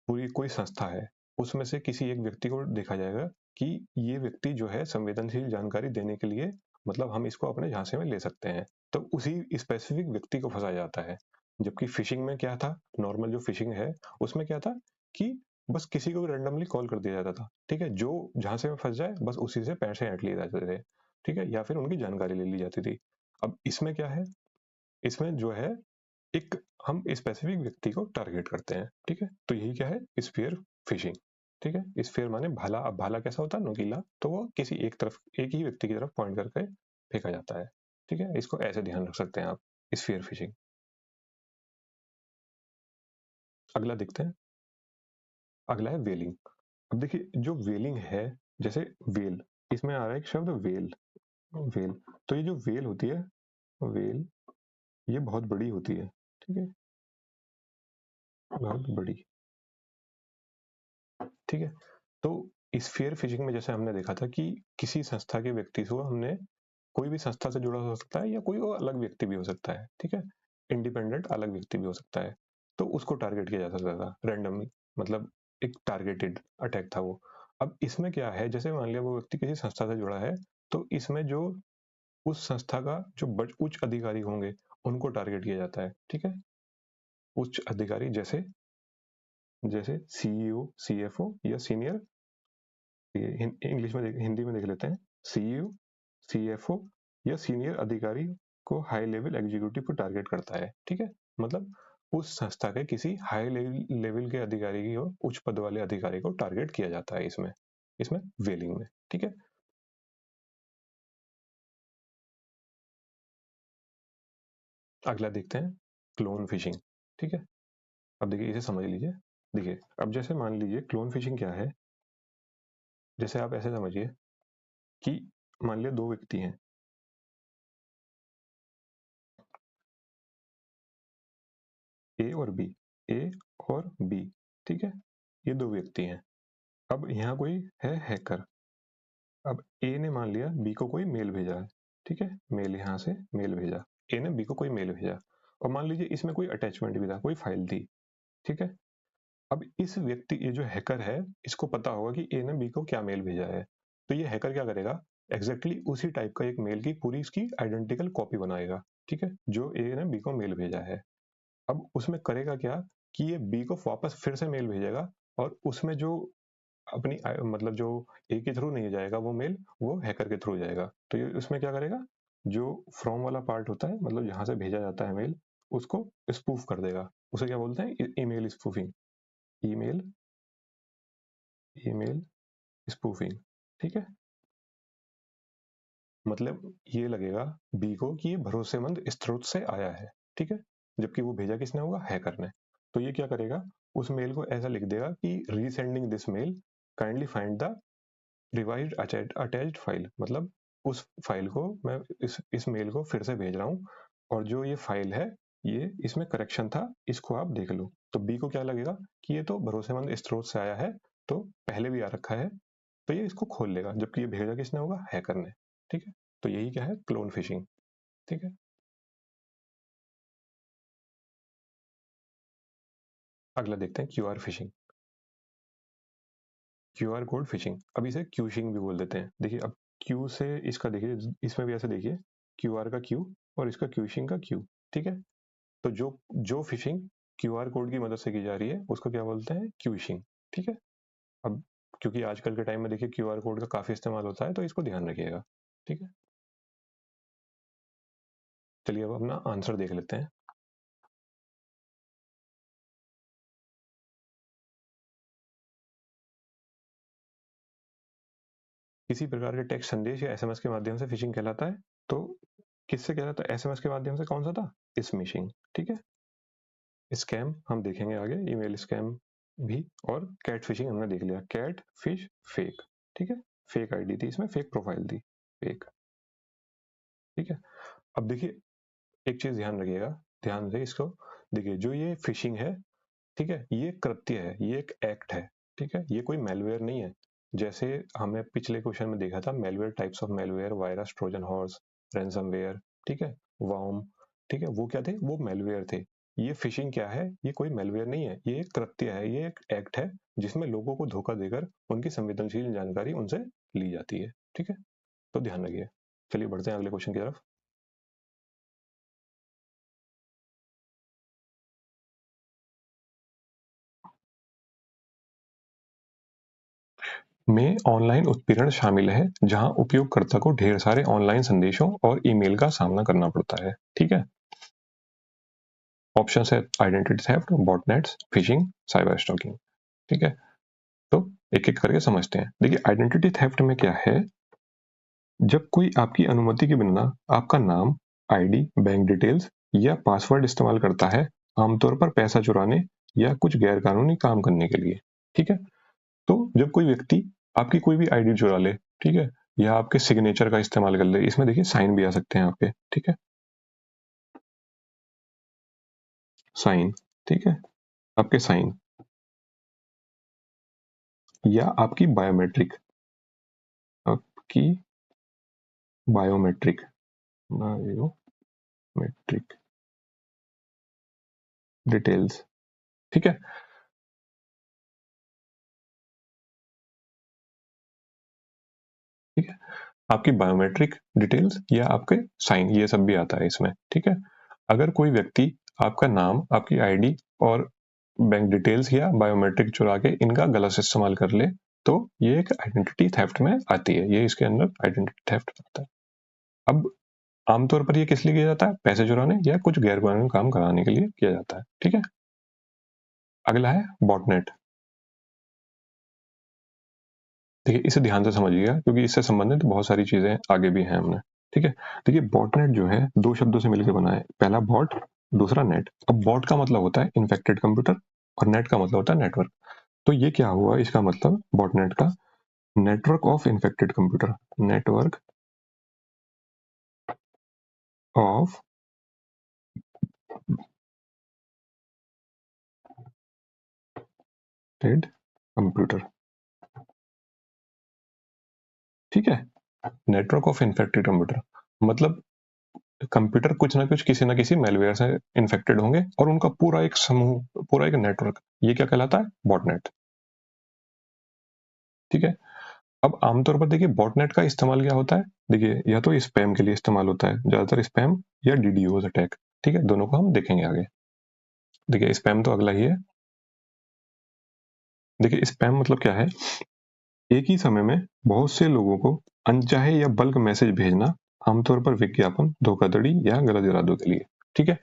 पूरी कोई संस्था है, उसमें से किसी एक व्यक्ति को देखा जाएगा कि ये व्यक्ति जो है संवेदनशील जानकारी देने के लिए, मतलब हम इसको अपने झांसे में ले सकते हैं, तो उसी स्पेसिफिक व्यक्ति को फंसाया जाता है। जबकि फिशिंग में क्या था, नॉर्मल जो फिशिंग है उसमें क्या था कि बस किसी को रैंडमली कॉल कर दिया जाता था। ठीक है, जो झांसे में फंस जाए बस उसी से पैसे ऐंठ लिए जाते थे। ठीक है, या फिर उनकी जानकारी ले ली जाती थी। अब इसमें क्या है, इसमें जो है एक हम स्पेसिफिक व्यक्ति को टारगेट करते हैं। ठीक है, तो यही क्या है, स्फीयर फिशिंग। ठीक है, स्फीयर माने भाला। अब भाला कैसा होता है, नुकीला, तो वो किसी एक तरफ, एक ही व्यक्ति की तरफ पॉइंट करके फेंका जाता है। ठीक है, इसको ऐसे ध्यान रख सकते हैं आप, स्फीयर फिशिंग। अगला देखते हैं। अगला है वेलिंग। अब देखिए जो वेलिंग है, जैसे वेल, इसमें आ रहा है एक शब्द वेल। वेल, तो ये जो वेल होती है, वेल, ये बहुत बड़ी होती है। ठीक है, बहुत बड़ी। ठीक है, तो स्फीयर फिशिंग में जैसे हमने देखा था कि किसी संस्था के व्यक्ति को हमने, कोई भी संस्था से जुड़ा हो सकता है या कोई और अलग व्यक्ति भी हो सकता है। ठीक है, इंडिपेंडेंट अलग व्यक्ति भी हो सकता है, तो उसको टारगेट किया जा सकता था रैंडमली, मतलब एक टारगेटेड अटैक था वो। अब इसमें क्या है, जैसे मान लिया वो व्यक्ति किसी संस्था से जुड़ा है, तो इसमें जो उस संस्था का जो उच्च अधिकारी होंगे उनको टारगेट किया जाता है। ठीक है, उच्च अधिकारी जैसे, जैसे सीईओ, सीएफओ या सीनियर, इंग्लिश में हिंदी में देख लेते हैं, सीईओ, सीएफओ या सीनियर अधिकारी को हाई लेवल एग्जीक्यूटिव को टारगेट करता है। ठीक है, मतलब उस संस्था के किसी हाई लेवल के अधिकारी को, उच्च पद वाले अधिकारी को टारगेट किया जाता है इसमें, इसमें वेलिंग में। ठीक है, अगला देखते हैं, क्लोन फिशिंग। ठीक है, अब देखिए इसे समझ लीजिए। देखिए अब जैसे मान लीजिए क्लोन फिशिंग क्या है, जैसे आप ऐसे समझिए कि मान लिया दो व्यक्ति हैं, ए और बी, ए और बी। ठीक है, ये दो व्यक्ति हैं। अब यहाँ कोई है हैकर। अब ए ने मान लिया बी को कोई मेल भेजा है। ठीक है, मेल, यहाँ से मेल भेजा, ए ने बी को कोई मेल भेजा, और मान लीजिए इसमें कोई अटैचमेंट भी था, कोई फाइल थी। ठीक है, अब इस व्यक्ति, ये जो हैकर है, इसको पता होगा कि ए ने बी को क्या मेल भेजा है, तो ये हैकर क्या करेगा, एग्जैक्टली exactly उसी टाइप का एक मेल की पूरी इसकी आइडेंटिकल कॉपी बनाएगा। ठीक है, जो ए ने बी को मेल भेजा है। अब उसमें करेगा क्या कि ये बी को वापस फिर से मेल भेजेगा, और उसमें जो अपनी मतलब जो ए के थ्रू नहीं जाएगा वो मेल, वो हैकर के थ्रू जाएगा। तो ये उसमें क्या करेगा, जो फ्रॉम वाला पार्ट होता है, मतलब जहां से भेजा जाता है मेल, उसको स्पूफ कर देगा। उसे क्या बोलते हैं, email spoofing. Email, email spoofing. ठीक है, मतलब ये लगेगा बी को कि ये भरोसेमंद स्रोत से आया है। ठीक है, जबकि वो भेजा किसने होगा, हैकर ने। तो ये क्या करेगा, उस मेल को ऐसा लिख देगा कि resending this mail, kindly find the revised attached file, मतलब उस फाइल को मैं, इस मेल को फिर से भेज रहा हूँ, और जो ये फाइल है, ये इसमें करेक्शन था, इसको आप देख लो। तो बी को क्या लगेगा कि ये तो भरोसेमंद स्रोत से आया है, तो पहले भी आ रखा है, तो ये इसको खोल लेगा, जबकि ये भेजा किसने होगा, हैकर ने। ठीक है, तो यही क्या है, क्लोन फिशिंग। ठीक है, अगला देखते हैं, QR fishing. QR code fishing, अब इसे क्यूशिंग भी बोल देते हैं। देखिए अब क्यू से इसका देखिए, इसमें भी ऐसे देखिए, क्यूआर का क्यू और इसका क्यूशिंग का क्यू। ठीक है, तो जो जो फिशिंग क्यूआर कोड की मदद से की जा रही है उसको क्या बोलते हैं, क्यूशिंग। ठीक है, अब क्योंकि आजकल के टाइम में देखिए क्यूआर कोड का काफी इस्तेमाल होता है, तो इसको ध्यान रखिएगा। ठीक है, चलिए अब अपना आंसर देख लेते हैं। किसी प्रकार के टेक्स्ट संदेश या एसएमएस के माध्यम से फिशिंग कहलाता है। तो किससे कहलाता है? एसएमएस के माध्यम से। कौन सा था? स्मिशिंग। ठीक है। स्कैम हम देखेंगे आगे, ईमेल स्कैम भी, और कैट फिशिंग हमने देख लिया। कैट फिश फेक, ठीक है, फेक आईडी थी इसमें, फेक प्रोफाइल थी, फेक। ठीक है। अब देखिए एक चीज ध्यान रखिएगा, ध्यान से इसको देखिए। जो ये फिशिंग है, ठीक है, ये कृत्य है, ये एक एक्ट है। ठीक है, ये कोई मेलवेयर नहीं है। जैसे हमने पिछले क्वेश्चन में देखा था, malware, types of malware, virus, Trojan horse, ransomware, ठीक है, वर्म, ठीक है, वो क्या थे? वो मेलवेयर थे। ये फिशिंग क्या है? ये कोई मेलवेयर नहीं है, ये एक कृत्य है, ये एक एक्ट है जिसमें लोगों को धोखा देकर उनकी संवेदनशील जानकारी उनसे ली जाती है। ठीक है, तो ध्यान रखिए। चलिए बढ़ते हैं अगले क्वेश्चन की तरफ। में ऑनलाइन उत्पीड़न शामिल है, जहां उपयोगकर्ता को ढेर सारे ऑनलाइन संदेशों और ईमेल का सामना करना पड़ता है। ठीक है। ऑप्शन है identity theft, botnets, fishing, cyber stocking. ठीक है, तो एक एक करके समझते हैं। देखिए आइडेंटिटी थेफ्ट में क्या है? जब कोई आपकी अनुमति के बिना आपका नाम, आईडी, बैंक डिटेल्स या पासवर्ड इस्तेमाल करता है, आमतौर पर पैसा चुराने या कुछ गैरकानूनी काम करने के लिए। ठीक है, तो जब कोई व्यक्ति आपकी कोई भी आईडी चुरा ले, ठीक है, या आपके सिग्नेचर का इस्तेमाल कर ले, इसमें देखिए साइन भी आ सकते हैं आपके, ठीक है, साइन, ठीक है, आपके साइन, या आपकी बायोमेट्रिक, आपकी बायोमेट्रिक, बायोमेट्रिक डिटेल्स। ठीक है, ठीक है, आपकी बायोमेट्रिक डिटेल्स या आपके साइन, ये सब भी आता है इसमें। ठीक है, अगर कोई व्यक्ति आपका नाम, आपकी आईडी और बैंक डिटेल्स या बायोमेट्रिक चुरा के इनका गलत इस्तेमाल कर ले, तो ये एक आइडेंटिटी थेफ्ट में आती है, ये इसके अंदर आइडेंटिटी थेफ्ट आता है। अब आमतौर पर ये किस लिए किया जाता है? पैसे चुराने या कुछ गैरकानूनी काम कराने के लिए किया जाता है। ठीक है, अगला है बॉटनेट। देखिए इसे ध्यान से समझिएगा क्योंकि इससे संबंधित बहुत सारी चीजें आगे भी हैं हमने। ठीक है, देखिए बॉटनेट जो है दो शब्दों से मिलकर बना है, पहला बॉट, दूसरा नेट। अब बॉट का मतलब होता है इन्फेक्टेड कंप्यूटर और नेट का मतलब होता है नेटवर्क। तो ये क्या हुआ इसका मतलब बॉटनेट का? Network of infected computer, network of dead computer. ठीक है, नेटवर्क ऑफ इन्फेक्टेड कंप्यूटर मतलब कंप्यूटर कुछ ना कुछ किसी ना किसी मेलवेयर से इन्फेक्टेड होंगे और उनका पूरा एक समूह, पूरा एक नेटवर्क, ये क्या कहलाता है? बॉटनेट। ठीक है, अब आमतौर पर देखिए बॉटनेट का इस्तेमाल क्या होता है? देखिए या तो स्पैम के लिए इस्तेमाल होता है, ज्यादातर स्पैम या डीडीओज अटैक। ठीक है, दोनों को हम देखेंगे आगे। देखिए स्पैम तो अगला ही है। देखिए स्पैम मतलब क्या है? एक ही समय में बहुत से लोगों को अनचाहे या बल्क मैसेज भेजना, आमतौर पर विज्ञापन, धोखाधड़ी या गलत इरादों के लिए। ठीक है,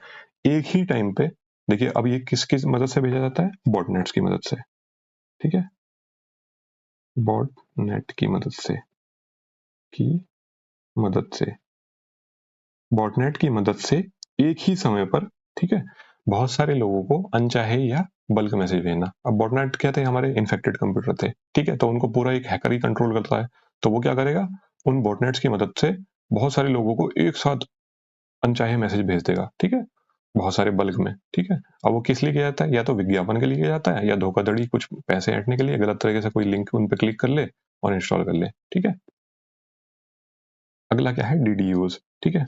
एक ही टाइम पे। देखिए अब ये किस किस मदद से भेजा जाता है? बॉटनेट्स की मदद से। ठीक है, बॉटनेट की मदद से, की मदद से, बॉटनेट की मदद से एक ही समय पर, ठीक है, बहुत सारे लोगों को अनचाहे या बल्क मैसेज भेजना। अब बॉटनेट क्या थे? हमारे इन्फेक्टेड कंप्यूटर थे। ठीक है, तो उनको पूरा एक हैकर ही कंट्रोल करता है। तो वो क्या करेगा? उन बॉटनेट्स की मदद से बहुत सारे लोगों को एक साथ अनचाहे मैसेज भेज देगा। ठीक है, बहुत सारे बल्क में। ठीक है, अब वो किस लिए किया जाता है? या तो विज्ञापन के लिए किया जाता है या धोखाधड़ी, कुछ पैसे ऐंठने के लिए, गलत तरीके से कोई लिंक उन पर क्लिक कर ले और इंस्टॉल कर ले। ठीक है, अगला क्या है? डीडीओज। ठीक है,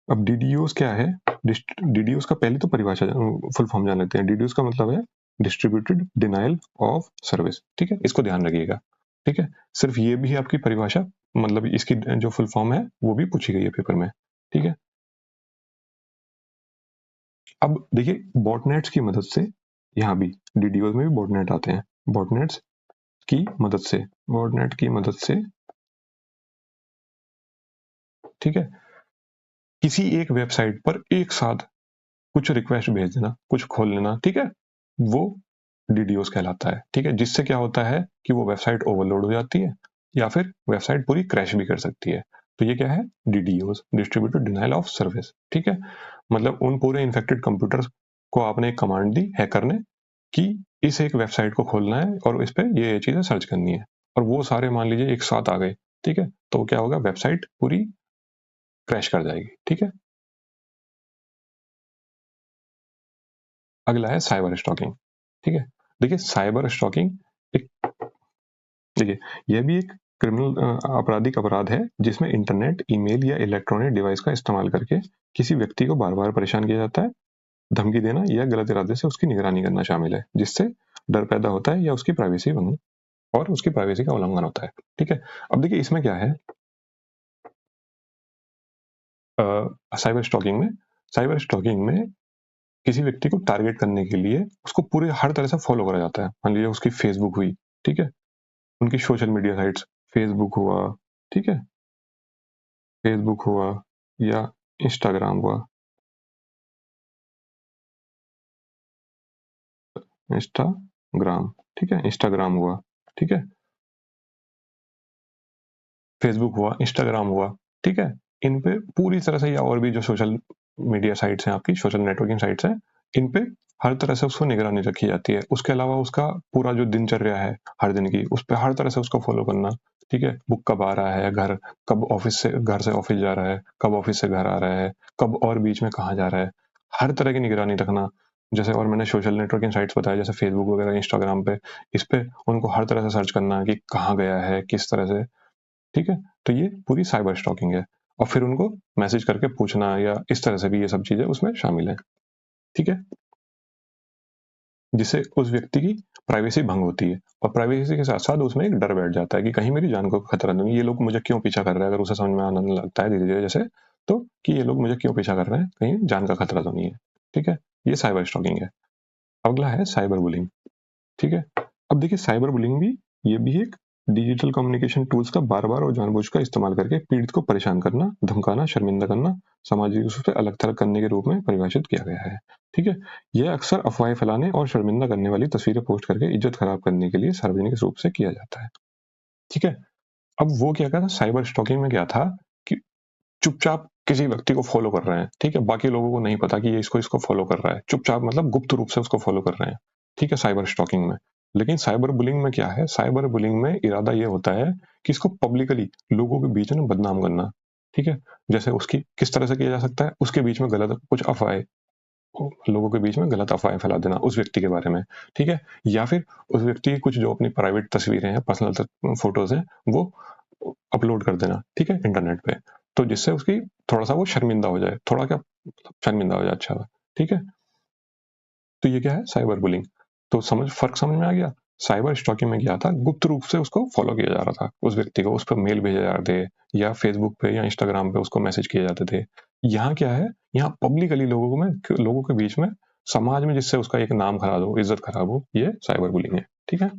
अब डीडीओज क्या है? डीडीओज का पहले तो परिभाषा फुल फॉर्म जान लेते हैं। डीडीओज का मतलब है डिस्ट्रीब्यूटेड डिनाइल ऑफ सर्विस। ठीक है, इसको ध्यान रखिएगा। ठीक है, सिर्फ ये भी आपकी परिभाषा, मतलब इसकी जो फुल फॉर्म है वो भी पूछी गई है पेपर में। ठीक है, अब देखिए बॉटनेट्स की मदद से, यहाँ भी डीडीओज में भी बॉटनेट आते हैं। बॉटनेट्स की मदद से, बॉटनेट की मदद से, ठीक है, किसी एक वेबसाइट पर एक साथ कुछ रिक्वेस्ट भेज देना, कुछ खोल लेना, ठीक है, वो डीडीओस कहलाता है, ठीक है, जिससे क्या होता है कि वो वेबसाइट ओवरलोड हो जाती है या फिर वेबसाइट पूरी क्रैश भी कर सकती है। तो ये क्या है? डीडीओस, डिस्ट्रीब्यूटेड डिनायल ऑफ सर्विस, ठीक है। मतलब उन पूरे इन्फेक्टेड कंप्यूटर्स को आपने एक कमांड दी हैकर ने कि इस एक वेबसाइट को खोलना है और इस पे ये चीजें सर्च करनी है, और वो सारे मान लीजिए एक साथ आ गए, ठीक है, तो क्या होगा? वेबसाइट पूरी क्रैश कर जाएगी, ठीक है। अगला है साइबर स्टॉकिंग, ठीक है। देखिए साइबर स्टॉकिंग एक, देखिए यह भी एक क्रिमिनल आपराधिक अपराध है जिसमें इंटरनेट, ईमेल या इलेक्ट्रॉनिक डिवाइस का इस्तेमाल करके किसी व्यक्ति को बार बार परेशान किया जाता है, धमकी देना या गलत इरादे से उसकी निगरानी करना शामिल है, जिससे डर पैदा होता है या उसकी प्राइवेसी भंग और उसकी प्राइवेसी का उल्लंघन होता है, ठीक है। अब देखिए इसमें क्या है, साइबर स्टॉकिंग में किसी व्यक्ति को टारगेट करने के लिए उसको पूरे हर तरह से फॉलो करा जाता है। मान लीजिए उसकी फेसबुक हुई, ठीक है, उनकी सोशल मीडिया साइट्स, फेसबुक हुआ, ठीक है, फेसबुक हुआ या इंस्टाग्राम हुआ, इंस्टाग्राम, ठीक है, इंस्टाग्राम हुआ, ठीक है, फेसबुक हुआ, इंस्टाग्राम हुआ, ठीक है, इन पे पूरी तरह से, या और भी जो सोशल मीडिया साइट्स हैं, आपकी सोशल नेटवर्किंग साइट्स हैं, इन पे हर तरह से उसको निगरानी रखी जाती है। उसके अलावा उसका पूरा जो दिनचर्या है हर दिन की, उस पर हर तरह से उसको फॉलो करना, ठीक है, वो कब आ रहा है घर, कब ऑफिस से, घर से ऑफिस जा रहा है, कब ऑफिस से घर आ रहा है, कब और बीच में कहाँ जा रहा है, हर तरह की निगरानी रखना। जैसे और मैंने सोशल नेटवर्किंग साइट्स बताया जैसे फेसबुक वगैरह, इंस्टाग्राम पे, इस पे उनको हर तरह से सर्च करना कि कहाँ गया है, किस तरह से, ठीक है। तो ये पूरी साइबर स्टॉकिंग है, और फिर उनको मैसेज करके पूछना या इस तरह से भी, ये सब चीजें उसमें शामिल है, ठीक है, जिससे उस व्यक्ति की प्राइवेसी भंग होती है, और प्राइवेसी के साथ साथ उसमें एक डर बैठ जाता है कि कहीं मेरी जान को खतरा नहीं, ये लोग मुझे क्यों पीछा कर रहे हैं, अगर उसे समझ में आने लगता है धीरे धीरे जैसे, तो कि ये लोग मुझे क्यों पीछा कर रहे हैं, कहीं जान का खतरा तो नहीं है, ठीक है। ये साइबर स्टॉकिंग है। अगला है साइबर बुलिंग, ठीक है। अब देखिए साइबर बुलिंग भी, ये भी एक डिजिटल कम्युनिकेशन टूल्स का बार बार और जानबूझकर इस्तेमाल करके पीड़ित को परेशान करना, धमकाना, शर्मिंदा करना, सामाजिक रूप से अलग थलग करने के रूप में परिभाषित किया गया है, ठीक है। यह अक्सर अफवाहें फैलाने और शर्मिंदा करने वाली तस्वीरें पोस्ट करके इज्जत खराब करने के लिए सार्वजनिक रूप से किया जाता है, ठीक है। अब वो क्या था, साइबर स्टॉकिंग में क्या था कि चुपचाप किसी व्यक्ति को फॉलो कर रहे हैं, ठीक है, बाकी लोगों को नहीं पता कि ये इसको इसको फॉलो कर रहा है, चुपचाप मतलब गुप्त रूप से उसको फॉलो कर रहे हैं, ठीक है, साइबर स्टॉकिंग में। लेकिन साइबर बुलिंग में क्या है, साइबर बुलिंग में इरादा ये होता है कि इसको पब्लिकली लोगों के बीच में बदनाम करना, ठीक है। जैसे उसकी किस तरह से किया जा सकता है, उसके बीच में गलत कुछ अफवाहें, लोगों के बीच में गलत अफवाहें फैला देना उस व्यक्ति के बारे में, ठीक है, या फिर उस व्यक्ति की कुछ जो अपनी प्राइवेट तस्वीरें हैं, पर्सनल फोटोज हैं, वो अपलोड कर देना, ठीक है, इंटरनेट पे, तो जिससे उसकी थोड़ा सा वो शर्मिंदा हो जाए, थोड़ा क्या शर्मिंदा हो जाए, अच्छा, ठीक है। तो ये क्या है, साइबर बुलिंग। तो फर्क समझ में आ गया। साइबर स्टॉकिंग में क्या था, गुप्त रूप से उसको फॉलो किया जा रहा था, उस व्यक्ति को, उस पर मेल भेजे जा रहे थे या फेसबुक पे या इंस्टाग्राम पे उसको मैसेज किए जाते थे। यहाँ क्या है, यहाँ पब्लिकली लोगों के बीच में, समाज में, जिससे उसका एक नाम खराब हो, इज्जत खराब हो, ये साइबर बुलिंग है, ठीक है।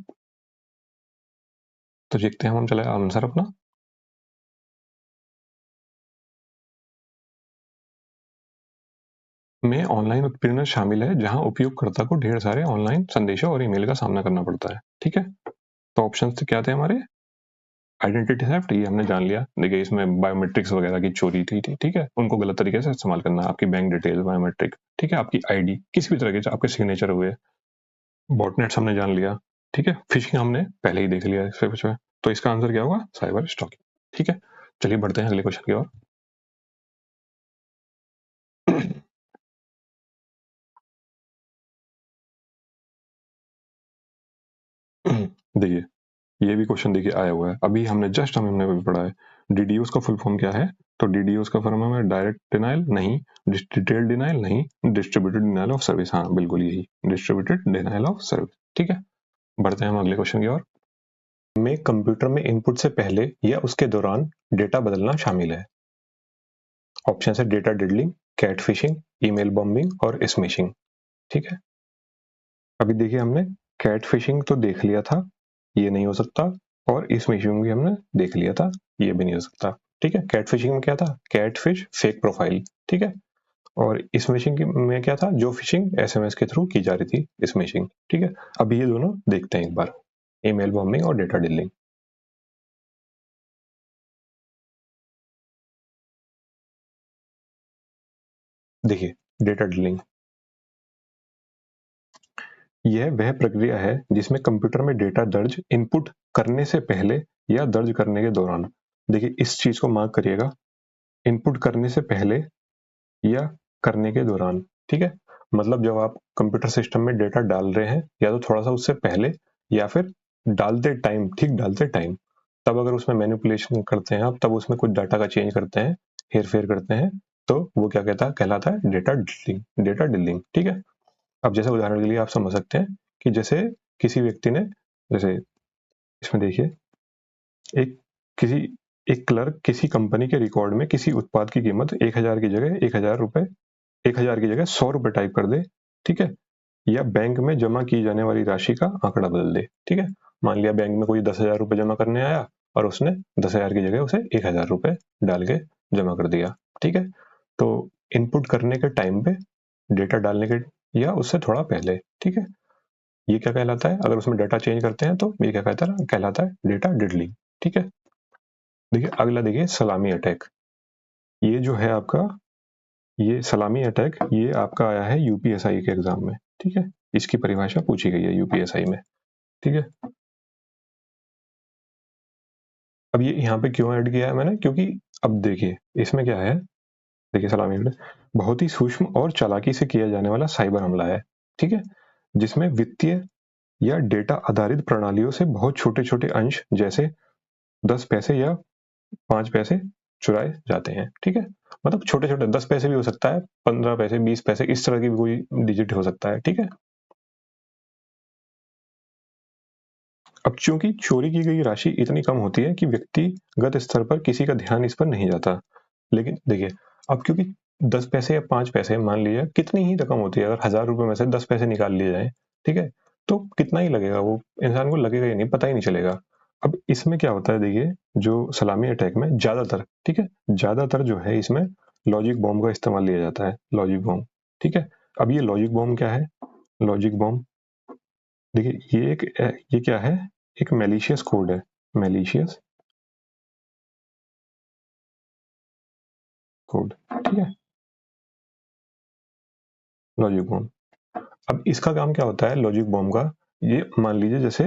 तो देखते हैं हम चले आंसर अपना। में ऑनलाइन उत्पीड़न शामिल है जहां उपयोगकर्ता को ढेर सारे ऑनलाइन संदेशों और ईमेल का सामना करना पड़ता है, ठीक है। तो ऑप्शन क्या थे हमारे, आइडेंटिटी थेफ्ट, ये हमने जान लिया। देखिए इसमें बायोमेट्रिक्स वगैरह की चोरी थी, ठीक है, उनको गलत तरीके से इस्तेमाल करना, आपकी बैंक डिटेल, बायोमेट्रिक, ठीक है, आपकी आईडी, किसी भी तरह के आपके सिग्नेचर हुए। बॉटनेट्स हमने जान लिया, ठीक है, फिशिंग हमने पहले ही देख लिया इससे कुछ में। तो इसका आंसर क्या होगा, साइबर स्टॉकिंग, ठीक है। चलिए बढ़ते हैं अगले क्वेश्चन की ओर। देखिए ये भी क्वेश्चन देखिए आया हुआ है, अभी हमने अभी पढ़ा है। डीडीओस का फुल फॉर्म क्या है, तो डीडीओस का फॉर्म है डायरेक्ट डिनाइल नहीं, डिटेल डिनाइल नहीं, डिस्ट्रीब्यूटेड डिनाइल ऑफ सर्विस, हाँ बिल्कुल यही, डिस्ट्रीब्यूटेड डिनाइल ऑफ सर्विस, ठीक है। बढ़ते हैं हम अगले क्वेश्चन की ओर। में कंप्यूटर में इनपुट से पहले या उसके दौरान डेटा बदलना शामिल है। ऑप्शन है data diddling, catfishing, email bombing और स्मैशिंग, ठीक है। अभी देखिए हमने कैट फिशिंग तो देख लिया था, ये नहीं हो सकता, और स्मैशिंग भी हमने देख लिया था, ये भी नहीं हो सकता। ठीक है। कैट फिशिंग में क्या था, कैट फिश फेक प्रोफाइल, ठीक है। और इस फिशिंग में क्या था, जो फिशिंग एसएमएस के थ्रू की जा रही थी, इस फिशिंग, ठीक है। अब ये दोनों देखते हैं एक बार, ईमेल बॉम्बिंग और डेटा डीलिंग। देखिए, डेटा डीलिंग यह वह प्रक्रिया है जिसमें कंप्यूटर में डेटा दर्ज इनपुट करने से पहले या दर्ज करने के दौरान, देखिए इस चीज को मार्क करिएगा, इनपुट करने से पहले या करने के दौरान, ठीक है। मतलब जब आप कंप्यूटर सिस्टम में डेटा डाल रहे हैं, या तो थोड़ा सा उससे पहले, या फिर डालते टाइम, ठीक डालते टाइम, तब अगर उसमें मैनिपुलेशन करते हैं आप, तब उसमें कुछ डाटा का चेंज करते हैं, हेर फेर करते हैं, तो वो क्या कहलाता है, डेटा डीलिंग, डेटा डीलिंग, ठीक है। अब जैसे उदाहरण के लिए आप समझ सकते हैं कि जैसे किसी व्यक्ति ने, जैसे इसमें देखिए, एक किसी एक क्लर्क किसी कंपनी के रिकॉर्ड में किसी उत्पाद की कीमत 1000 की जगह 1000 की जगह 100 रुपए टाइप कर दे, ठीक है। या बैंक में जमा की जाने वाली राशि का आंकड़ा बदल दे, ठीक है। मान लिया बैंक में कोई 10,000 रुपए जमा करने आया और उसने 10,000 की जगह उसे 1000 रुपए डाल के जमा कर दिया, ठीक है। तो इनपुट करने के टाइम पे, डेटा डालने के या उससे थोड़ा पहले, ठीक है। ये क्या कहलाता है, अगर उसमें डाटा चेंज करते हैं तो ये क्या कहलाता है डेटा डिडलिंग, ठीक है। देखिए अगला, देखिए सलामी अटैक। ये जो है आपका, ये सलामी अटैक, ये आपका आया है यूपीएसआई के एग्जाम में, ठीक है। इसकी परिभाषा पूछी गई है यूपीएसआई में, ठीक है। अब ये यहाँ पे क्यों ऐड किया है मैंने, क्योंकि अब देखिए इसमें क्या है, देखिए सलामी अटैक बहुत ही सूक्ष्म और चालाकी से किया जाने वाला साइबर हमला है, ठीक है, जिसमें वित्तीय या डेटा आधारित प्रणालियों से बहुत छोटे छोटे अंश, जैसे 10 पैसे या 5 पैसे चुराए जाते हैं, ठीक है। मतलब छोटे छोटे 10 पैसे भी हो सकता है, 15 पैसे, 20 पैसे, इस तरह की भी कोई डिजिट हो सकता है, ठीक है। अब चूंकि चोरी की गई राशि इतनी कम होती है कि व्यक्तिगत स्तर पर किसी का ध्यान इस पर नहीं जाता, लेकिन देखिए, अब क्योंकि 10 पैसे या 5 पैसे, मान लीजिए कितनी ही रकम होती है, अगर 1000 रुपए में से 10 पैसे निकाल लिए जाए, ठीक है, तो कितना ही लगेगा, वो इंसान को लगेगा ही नहीं, पता ही नहीं चलेगा। अब इसमें क्या होता है, देखिए जो सलामी अटैक में ज्यादातर, ठीक है, ज्यादातर जो है इसमें लॉजिक बॉम्ब का इस्तेमाल लिया जाता है, लॉजिक बॉम्ब, ठीक है। अब ये लॉजिक बॉम्ब क्या है, लॉजिक बॉम्ब, देखिए ये क्या है, एक मैलिशियस कोड है, मैलिशियस कोड, ठीक है, लॉजिक बॉम्ब। अब इसका काम क्या होता है लॉजिक बॉम्ब का, ये मान लीजिए जैसे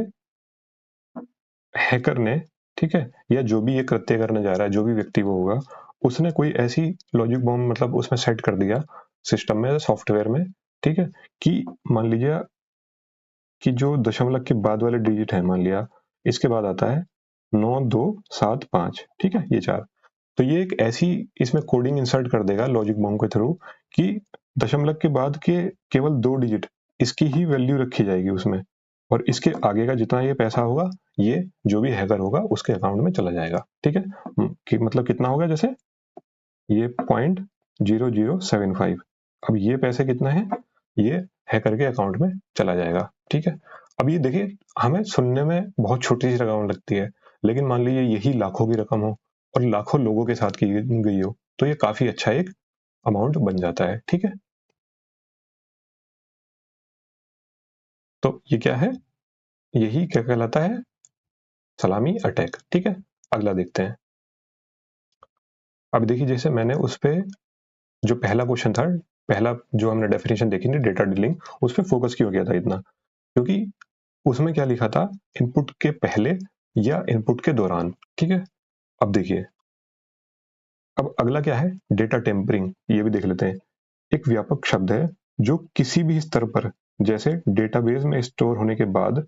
हैकर ने, ठीक है, या जो भी ये कृत्य करने जा रहा है, जो भी व्यक्ति वो होगा, उसने कोई ऐसी लॉजिक बॉम्ब मतलब उसमें सेट कर दिया सिस्टम में, सॉफ्टवेयर में, ठीक है, कि मान लीजिए कि जो दशमलव के बाद वाले डिजिट है, मान लिया इसके बाद आता है 9275, ठीक है, ये चार, तो ये एक ऐसी इसमें कोडिंग इंसर्ट कर देगा लॉजिक बॉम्ब के थ्रू कि दशमलव के बाद के केवल 2 डिजिट, इसकी ही वैल्यू रखी जाएगी उसमें, और इसके आगे का जितना ये पैसा होगा, ये जो भी हैकर होगा उसके अकाउंट में चला जाएगा, ठीक है। कि मतलब कितना होगा, जैसे ये 0.0075, अब ये पैसे कितना है, ये हैकर के अकाउंट में चला जाएगा, ठीक है। अब ये देखिए, हमें सुनने में बहुत छोटी सी रकम लगती है, लेकिन मान लीजिए यही लाखों की रकम हो और लाखों लोगों के साथ की गई हो, तो ये काफी अच्छा एक अमाउंट बन जाता है, ठीक है। तो ये क्या है, यही क्या कहलाता है, सलामी अटैक, ठीक है। अगला देखते हैं। अब देखिए, जैसे मैंने उस पे जो पहला क्वेश्चन था, पहला जो हमने डेफिनेशन देखी थी डेटा डीलिंग, उस पर फोकस क्यों किया था इतना, क्योंकि उसमें क्या लिखा था, इनपुट के पहले या इनपुट के दौरान, ठीक है। अब देखिए, अब अगला क्या है, डेटा टेम्परिंग, ये भी देख लेते हैं। एक व्यापक शब्द है जो किसी भी स्तर पर, जैसे डेटाबेस में स्टोर होने के बाद,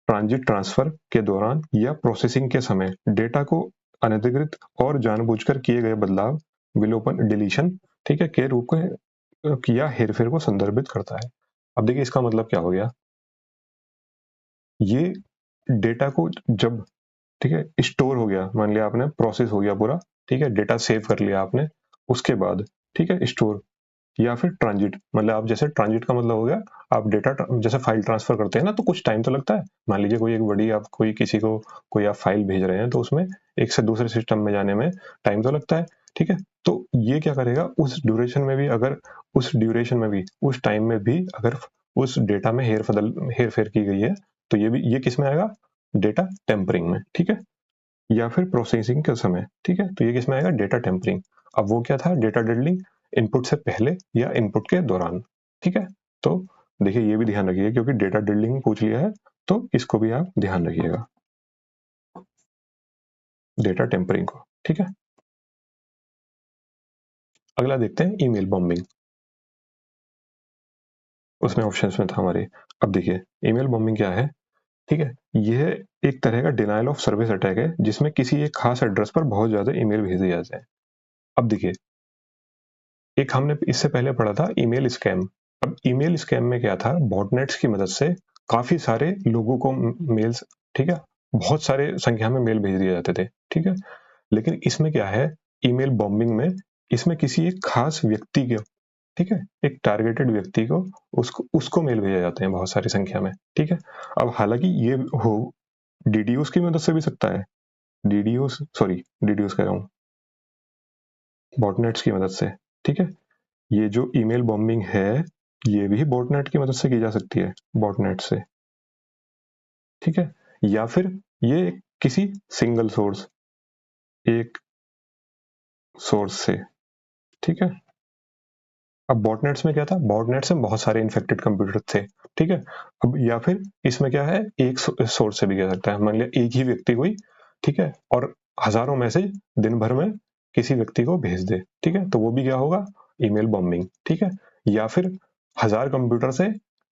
ट्रांजिट ट्रांसफर के दौरान या प्रोसेसिंग के समय डेटा को अनधिकृत और जानबूझकर किए गए बदलाव, विलोपन, डिलीशन, ठीक है, के रूप में या हेरफेर को संदर्भित करता है। अब देखिए इसका मतलब क्या हो गया, ये डेटा को जब, ठीक है, स्टोर हो गया, मान लिया आपने प्रोसेस हो गया पूरा, ठीक है, डेटा सेव कर लिया आपने, उसके बाद, ठीक है, स्टोर, या फिर ट्रांजिट, मतलब आप जैसे ट्रांजिट का मतलब हो गया आप डेटा जैसे फाइल ट्रांसफर करते हैं ना तो कुछ टाइम तो लगता है। मान लीजिए कोई एक बड़ी आप कोई किसी को कोई आप फाइल भेज रहे हैं तो उसमें एक से दूसरे सिस्टम में जाने में टाइम तो लगता है, ठीक है। तो ये क्या करेगा उस ड्यूरेशन में भी, अगर उस ड्यूरेशन में भी उस टाइम में भी अगर उस डेटा में हेर फेर की गई है तो ये किस में आएगा, डेटा टेम्परिंग में, ठीक है। या फिर प्रोसेसिंग के समय, ठीक है, तो ये किसमें आएगा, डेटा टेम्परिंग। अब वो क्या था, डेटा डिडलिंग, इनपुट से पहले या इनपुट के दौरान, ठीक है। तो देखिए ये भी ध्यान रखिए क्योंकि डेटा डिडलिंग पूछ लिया है तो इसको भी आप ध्यान रखिएगा, डेटा टेम्परिंग को, ठीक है। अगला देखते हैं ईमेल बॉम्बिंग। उसमें ऑप्शंस में था हमारे, अब देखिए ईमेल बॉम्बिंग क्या है, ठीक है। यह एक तरह का डिनायल ऑफ सर्विस अटैक है जिसमें किसी एक खास एड्रेस पर बहुत ज्यादा ईमेल भेज दिए जाते हैं। अब देखिए एक हमने इससे पहले पढ़ा था ईमेल स्कैम। अब ईमेल स्कैम में क्या था, बॉटनेट्स की मदद से काफी सारे लोगों को मेल्स, ठीक है, बहुत सारे संख्या में मेल भेज दिए जाते थे, ठीक है। लेकिन इसमें क्या है, ईमेल बॉम्बिंग में इसमें किसी एक खास व्यक्ति को, ठीक है, एक टारगेटेड व्यक्ति को उसको उसको मेल भेजे जाते हैं बहुत सारी संख्या में, ठीक है। अब हालांकि ये हो डीडीओस की मदद से भी सकता है, डीडीओस कह रहा हूँ, बॉटनेट्स की मदद से, ठीक है। ये जो ईमेल बॉम्बिंग है ये भी बॉटनेट की मदद से की जा सकती है, बॉटनेट से, ठीक है। या फिर ये किसी सिंगल सोर्स, एक सोर्स से, ठीक है। अब बॉटनेट्स में क्या था, बॉटनेट्स में बहुत सारे इन्फेक्टेड कंप्यूटर थे, ठीक है। अब या फिर इसमें क्या है, एक सोर्स से भी कह सकता है, मान लिया एक ही व्यक्ति कोई, ठीक है, और हजारों मैसेज दिन भर में किसी व्यक्ति को भेज दे, ठीक है, तो वो भी क्या होगा, ईमेल बॉम्बिंग, ठीक है। या फिर हजार कंप्यूटर से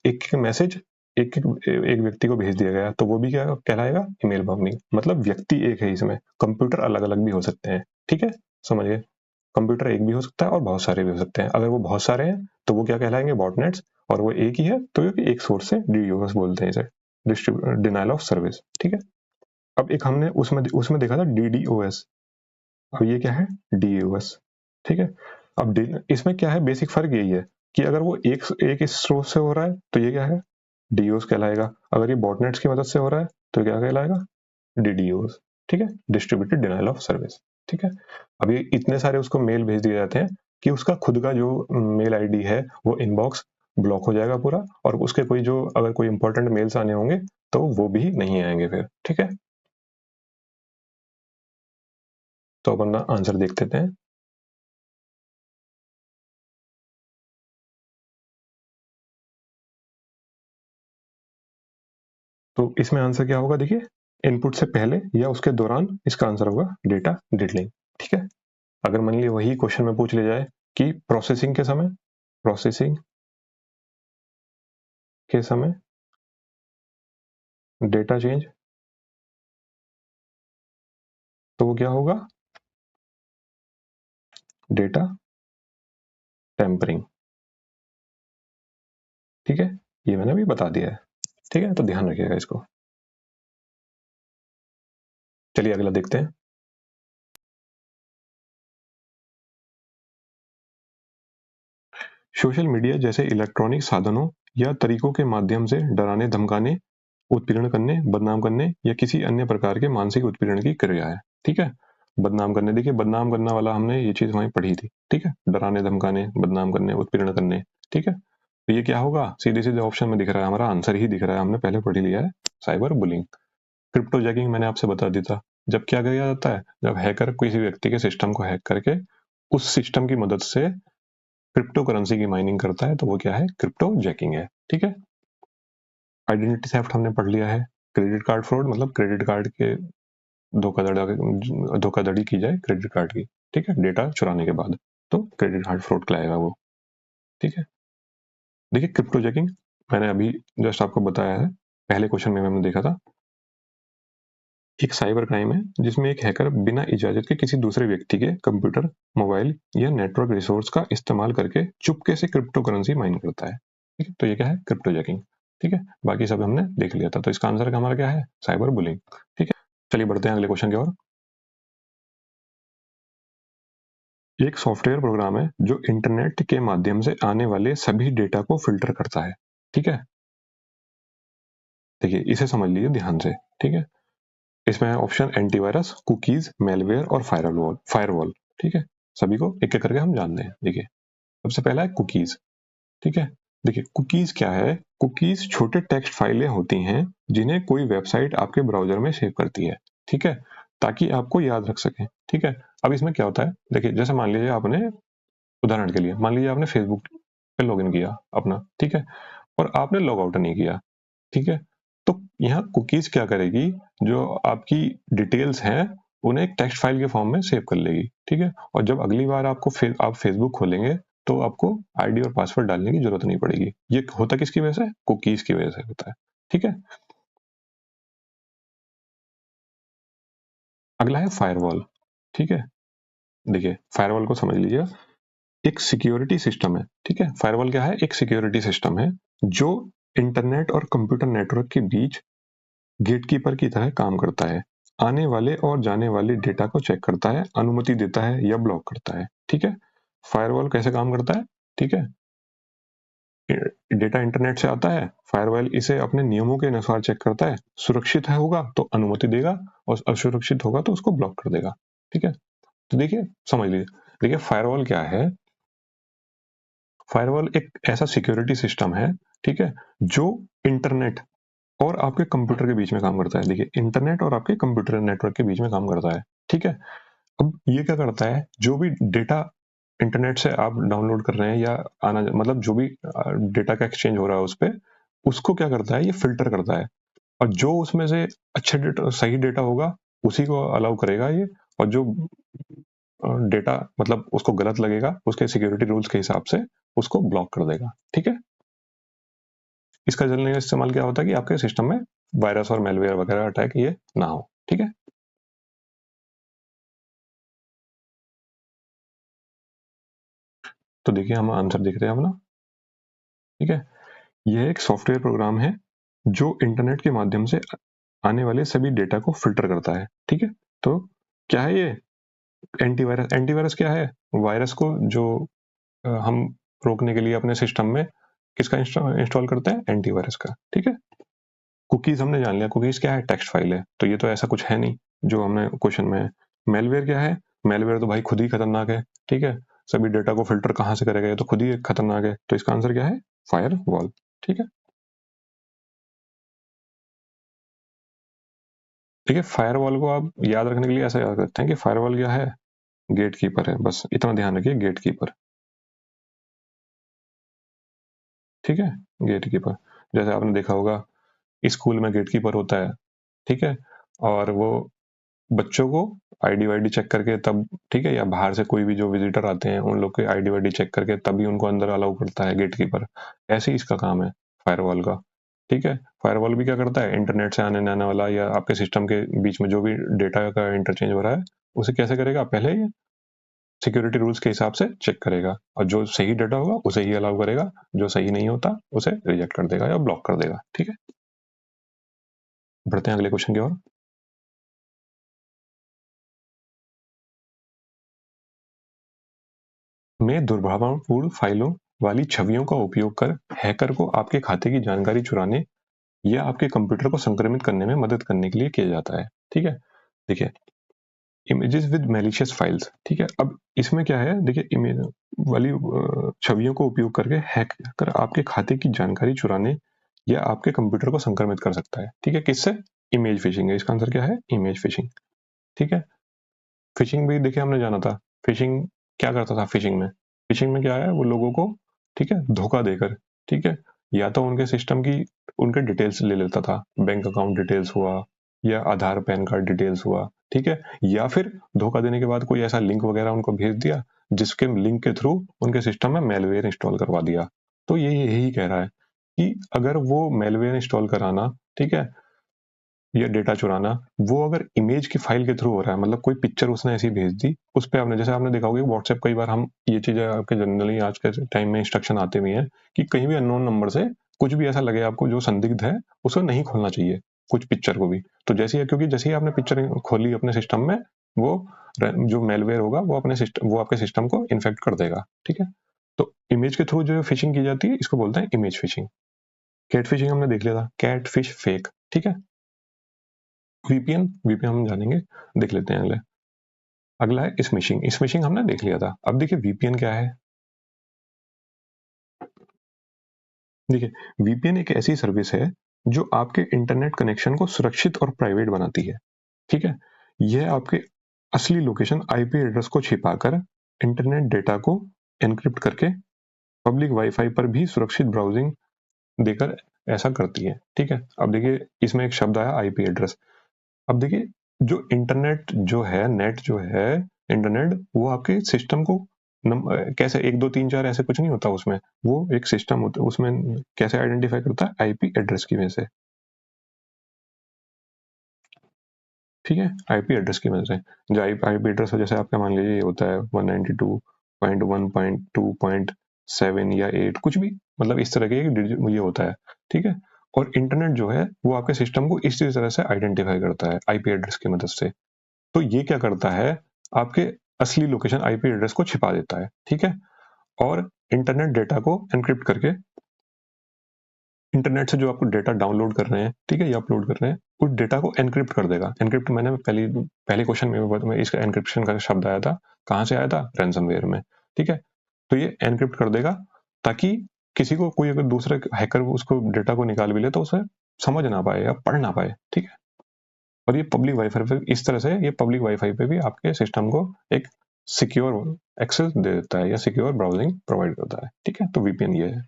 एक एक मैसेज एक व्यक्ति को भेज दिया गया तो वो भी क्या कहलाएगा, ईमेल बॉम्बिंग। मतलब व्यक्ति एक है, इसमें कंप्यूटर अलग अलग भी हो सकते हैं, ठीक है, समझिए। कंप्यूटर एक भी हो सकता है और बहुत सारे भी हो सकते हैं। अगर वो बहुत सारे हैं तो वो क्या कहलाएंगे, बॉटनेट्स, और वो एक ही है तो ये एक सोर्स से डीओएस बोलते हैं इसे, डिनायल ऑफ सर्विस, ठीक है। अब एक हमने उसमें उसमें देखा था डीडीओएस, अब ये क्या है, डीओएस, ठीक है। अब इसमें क्या है, बेसिक फर्क यही है कि अगर वो एक इस सोर्स से हो रहा है तो ये क्या है, डीओएस कहलाएगा। अगर ये बॉटनेट्स की मदद से हो रहा है तो क्या कहलाएगा, डीडीओस, ठीक है, डिस्ट्रीब्यूटेड डिनायल ऑफ सर्विस, ठीक है। अब ये इतने सारे उसको मेल भेज दिए जाते हैं कि उसका खुद का जो मेल आईडी है वो इनबॉक्स ब्लॉक हो जाएगा पूरा, और उसके कोई जो अगर कोई इंपॉर्टेंट मेल्स आने होंगे तो वो भी नहीं आएंगे फिर, ठीक है। तो अपन आंसर देख लेते हैं। तो इसमें आंसर क्या होगा, देखिए इनपुट से पहले या उसके दौरान इसका आंसर होगा डेटा डिडलिंग, ठीक है। अगर मान लीजिए वही क्वेश्चन में पूछ लिया जाए कि प्रोसेसिंग के समय, प्रोसेसिंग के समय डेटा चेंज, तो वो क्या होगा, डेटा टेम्परिंग, ठीक है। ये मैंने अभी बता दिया है, ठीक है, तो ध्यान रखिएगा इसको। चलिए अगला देखते हैं। सोशल मीडिया जैसे इलेक्ट्रॉनिक साधनों या तरीकों के माध्यम से डराने धमकाने, उत्पीड़न करने, बदनाम करने या किसी अन्य प्रकार के मानसिक उत्पीड़न की क्रिया है, ठीक है। बदनाम करने, देखिए बदनाम करना वाला हमने ये चीज वहीं पढ़ी थी, ठीक है, डराने धमकाने, बदनाम करने, उत्पीड़न करने, ठीक है। तो ये क्या होगा, सीधे सीधे ऑप्शन में दिख रहा है, हमारा आंसर ही दिख रहा है, हमने पहले पढ़ ही लिया है, साइबर बुलिंग। क्रिप्टो जैकिंग मैंने आपसे बता दिया था, जब क्या किया जाता है, जब हैकर किसी व्यक्ति के सिस्टम को हैक करके उस सिस्टम की मदद से क्रिप्टो करेंसी की माइनिंग करता है तो वो क्या है, क्रिप्टो जैकिंग है, ठीक है। आइडेंटिटी थेफ्ट हमने पढ़ लिया है, क्रेडिट कार्ड फ्रॉड, मतलब क्रेडिट कार्ड के धोखाधड़ी की जाए क्रेडिट कार्ड की, ठीक है, डेटा चुराने के बाद, तो क्रेडिट कार्ड फ्रॉड कहलाएगा वो, ठीक है। देखिए क्रिप्टो जैकिंग मैंने अभी जस्ट आपको बताया है, पहले क्वेश्चन में हमने देखा था, एक साइबर क्राइम है जिसमें एक हैकर बिना इजाजत के किसी दूसरे व्यक्ति के कंप्यूटर, मोबाइल या नेटवर्क रिसोर्स का इस्तेमाल करके चुपके से क्रिप्टो करेंसी माइन करता है, ठीक है, तो ये क्या है, क्रिप्टो जैकिंग, ठीक है। बाकी सब हमने देख लिया था, तो इसका आंसर हमारा क्या है, साइबर बुलिंग, ठीक है। चलिए बढ़ते हैं अगले क्वेश्चन की ओर। एक सॉफ्टवेयर प्रोग्राम है जो इंटरनेट के माध्यम से आने वाले सभी डेटा को फिल्टर करता है। ठीक है, देखिए इसे समझ लीजिए ध्यान से। ठीक है, इसमें है ऑप्शन एंटीवायरस, कुकीज, मेलवेयर और फायरवॉल। फायरवॉल ठीक है, सभी को एक एक करके हम जानते हैं। देखिए सबसे पहला है कुकीज। ठीक है, देखिए कुकीज क्या है। कुकीज छोटे टेक्स्ट फाइलें होती हैं जिन्हें कोई वेबसाइट आपके ब्राउजर में सेव करती है। ठीक है, ताकि आपको याद रख सके। ठीक है, अब इसमें क्या होता है, देखिए जैसे मान लीजिए आपने, उदाहरण के लिए मान लीजिए आपने फेसबुक पे लॉगिन किया अपना। ठीक है, और आपने लॉग आउट नहीं किया। ठीक है, तो यहाँ कुकीज क्या करेगी, जो आपकी डिटेल्स हैं उन्हें एक टेक्स्ट फाइल के फॉर्म में सेव कर लेगी। ठीक है, और जब अगली बार आप फेसबुक खोलेंगे तो आपको आईडी और पासवर्ड डालने की जरूरत नहीं पड़ेगी। ये होता किसकी वजह से, कुकीज की वजह से होता है। ठीक है, अगला है फायरवॉल। ठीक है, देखिए फायरवॉल को समझ लीजिए, एक सिक्योरिटी सिस्टम है। ठीक है, फायरवॉल क्या है, एक सिक्योरिटी सिस्टम है जो इंटरनेट और कंप्यूटर नेटवर्क के बीच गेटकीपर की तरह काम करता है। आने वाले और जाने वाले डेटा को चेक करता है, अनुमति देता है या ब्लॉक करता है। ठीक है, फायरवॉल कैसे काम करता है। ठीक है, डेटा इंटरनेट से आता है, फायरवॉल इसे अपने नियमों के अनुसार चेक करता है। सुरक्षित है होगा तो अनुमति देगा और असुरक्षित होगा तो उसको ब्लॉक कर देगा। ठीक है, तो देखिए समझ लीजिए, देखिए फायरवॉल क्या है। फायरवॉल एक ऐसा सिक्योरिटी सिस्टम है, ठीक है, जो इंटरनेट और आपके कंप्यूटर के बीच में काम करता है। देखिए इंटरनेट और आपके कंप्यूटर नेटवर्क के बीच में काम करता है। ठीक है, अब ये क्या करता है, जो भी डेटा इंटरनेट से आप डाउनलोड कर रहे हैं या आना, मतलब जो भी डेटा का एक्सचेंज हो रहा है उस पे, उसको क्या करता है, ये फिल्टर करता है। और जो उसमें से अच्छे डेटा, सही डेटा होगा उसी को अलाउ करेगा ये। और जो डेटा मतलब उसको गलत लगेगा, उसके सिक्योरिटी रूल्स के हिसाब से उसको ब्लॉक कर देगा। ठीक है, इसका जनरली इस्तेमाल क्या होता है कि आपके सिस्टम में वायरस और मेलवेयर वगैरह अटैक ये ना हो। ठीक है, तो देखिए हम आंसर देख रहे हैं अपना। ठीक है, यह एक सॉफ्टवेयर प्रोग्राम है जो इंटरनेट के माध्यम से आने वाले सभी डेटा को फिल्टर करता है। ठीक है, तो क्या है ये, एंटीवायरस। एंटीवायरस क्या है, वायरस को जो हम रोकने के लिए अपने सिस्टम में किसका इंस्टॉल करते हैं, एंटीवायरस का। ठीक है, कुकीज हमने जान लिया, कुकीज क्या है, टेक्स्ट फाइल है, तो ये तो ऐसा कुछ है नहीं जो हमने क्वेश्चन में है। मेलवेयर क्या है, मेलवेयर तो भाई खुद ही खतरनाक है। ठीक है, सभी डेटा को फिल्टर कहाँ से करेगा, ये तो खुद ही खतरनाक है। तो इसका आंसर क्या है, फायर वॉल। ठीक है, देखिए फायरवॉल को आप याद रखने के लिए ऐसा याद करते हैं कि फायरवॉल क्या है, गेट कीपर है। बस इतना ध्यान रखिए, गेट कीपर। ठीक है, गेट कीपर, जैसे आपने देखा होगा स्कूल में गेट कीपर होता है। ठीक है, और वो बच्चों को आईडी वाईडी चेक करके तब, ठीक है, या बाहर से कोई भी जो विजिटर आते हैं उन लोग के आईडी वाईडी चेक करके तभी उनको अंदर अलाउ करता है गेट कीपर। ऐसे ही इसका काम है फायरवॉल का। ठीक है, फायरवॉल भी क्या करता है, इंटरनेट से आने आने वाला या आपके सिस्टम के बीच में जो भी डेटा का इंटरचेंज हो रहा है उसे कैसे करेगा, पहले ही सिक्योरिटी रूल्स के हिसाब से चेक करेगा, और जो सही डेटा होगा उसे ही अलाउ करेगा, जो सही नहीं होता उसे रिजेक्ट कर देगा या ब्लॉक कर देगा। ठीक है, बढ़ते हैं अगले क्वेश्चन की ओर। में दुर्भावनापूर्ण फाइलों वाली छवियों का उपयोग कर हैकर को आपके खाते की जानकारी चुराने या आपके कंप्यूटर को संक्रमित करने में मदद करने के लिए किया जाता है। ठीक है, देखिए इमेजेस विद मैलिशियस फाइल्स। ठीक है, अब इसमें क्या है, देखिए इमेज वाली छवियों को उपयोग करके हैकर आपके खाते की जानकारी चुराने या आपके कंप्यूटर को संक्रमित कर सकता है। ठीक है, किससे, इमेज फिशिंग है इसका आंसर, क्या है, इमेज फिशिंग। ठीक है, फिशिंग भी देखिए हमने जाना था। फिशिंग क्या करता था, फिशिंग में, फिशिंग में क्या है, वो लोगों को, ठीक है, धोखा देकर, ठीक है, या तो उनके सिस्टम की उनके डिटेल्स ले लेता था, बैंक अकाउंट डिटेल्स हुआ या आधार पैन कार्ड डिटेल्स हुआ। ठीक है, या फिर धोखा देने के बाद कोई ऐसा लिंक वगैरह उनको भेज दिया जिसके लिंक के थ्रू उनके सिस्टम में मेलवेयर इंस्टॉल करवा दिया। तो ये यही कह रहा है कि अगर वो मेलवेयर इंस्टॉल कराना, ठीक है, या डेटा चुराना, वो अगर इमेज की फाइल के थ्रू हो रहा है, मतलब कोई पिक्चर उसने ऐसी भेज दी, उस पे आपने, जैसे आपने देखा होगा व्हाट्सएप, कई बार हम ये चीजें आपके जनरली आज के टाइम में इंस्ट्रक्शन आते भी हैं कि कहीं भी अननोन नंबर से कुछ भी ऐसा लगे आपको जो संदिग्ध है उसे नहीं खोलना चाहिए, कुछ पिक्चर को भी। तो जैसे ही, क्योंकि जैसे ही आपने पिक्चर खोली अपने सिस्टम में, वो जो मेलवेयर होगा वो आपके सिस्टम को इन्फेक्ट कर देगा। ठीक है, तो इमेज के थ्रू जो फिशिंग की जाती है इसको बोलते हैं इमेज फिशिंग। कैट फिशिंग हमने देख लिया था, कैट फिश फेक। ठीक है, वीपीएन हम जानेंगे, देख लेते हैं अगले। अगला है स्मिशिंग हमने देख लिया था। अब देखिए वीपीएन क्या है। देखिए वीपीएन एक ऐसी सर्विस है जो आपके इंटरनेट कनेक्शन को सुरक्षित और प्राइवेट बनाती है। ठीक है, यह आपके असली लोकेशन आईपी एड्रेस को छिपाकर इंटरनेट डेटा को एनक्रिप्ट करके पब्लिक वाईफाई पर भी सुरक्षित ब्राउजिंग देकर ऐसा करती है। ठीक है, अब देखिए इसमें एक शब्द आया आईपी एड्रेस। अब देखिए जो इंटरनेट जो है, नेट जो है, इंटरनेट वो आपके सिस्टम को कैसे 1 2 3 4 ऐसे कुछ नहीं होता उसमें, वो एक सिस्टम होता है, उसमें कैसे आइडेंटिफाई करता है आईपी एड्रेस की वजह से। ठीक है, आईपी एड्रेस की वजह से जो आईपी एड्रेस जैसे आपका मान लीजिए ये होता है 192.1.2.7 या 8 कुछ भी, मतलब इस तरह के ये होता है। ठीक है, और इंटरनेट जो है वो आपके सिस्टम को इसी तरह से आइडेंटिफाई करता है आईपी एड्रेस की मदद से। तो ये क्या करता है, आपके असली लोकेशन आईपी एड्रेस को छिपा देता है। ठीक है, और इंटरनेट डेटा को एनक्रिप्ट करके इंटरनेट से जो आपको डेटा डाउनलोड कर रहे हैं, ठीक है, या अपलोड कर रहे हैं, उस डेटा को एनक्रिप्ट कर देगा। एनक्रिप्ट मैंने पहले क्वेश्चन में इसका एनक्रिप्शन का शब्द आया था, कहाँ से आया था, रैंसमवेयर में। ठीक है, तो ये एनक्रिप्ट कर देगा ताकि किसी को कोई अगर दूसरा हैकर उसको डेटा को निकाल भी ले तो उसे समझ ना पाए या पढ़ ना पाए। ठीक है, और ये पब्लिक वाईफाई पे इस तरह से ये पब्लिक वाईफाई पे भी आपके सिस्टम को एक सिक्योर एक्सेस दे देता है या सिक्योर ब्राउजिंग प्रोवाइड करता है। ठीक है, तो वीपीएन ये है।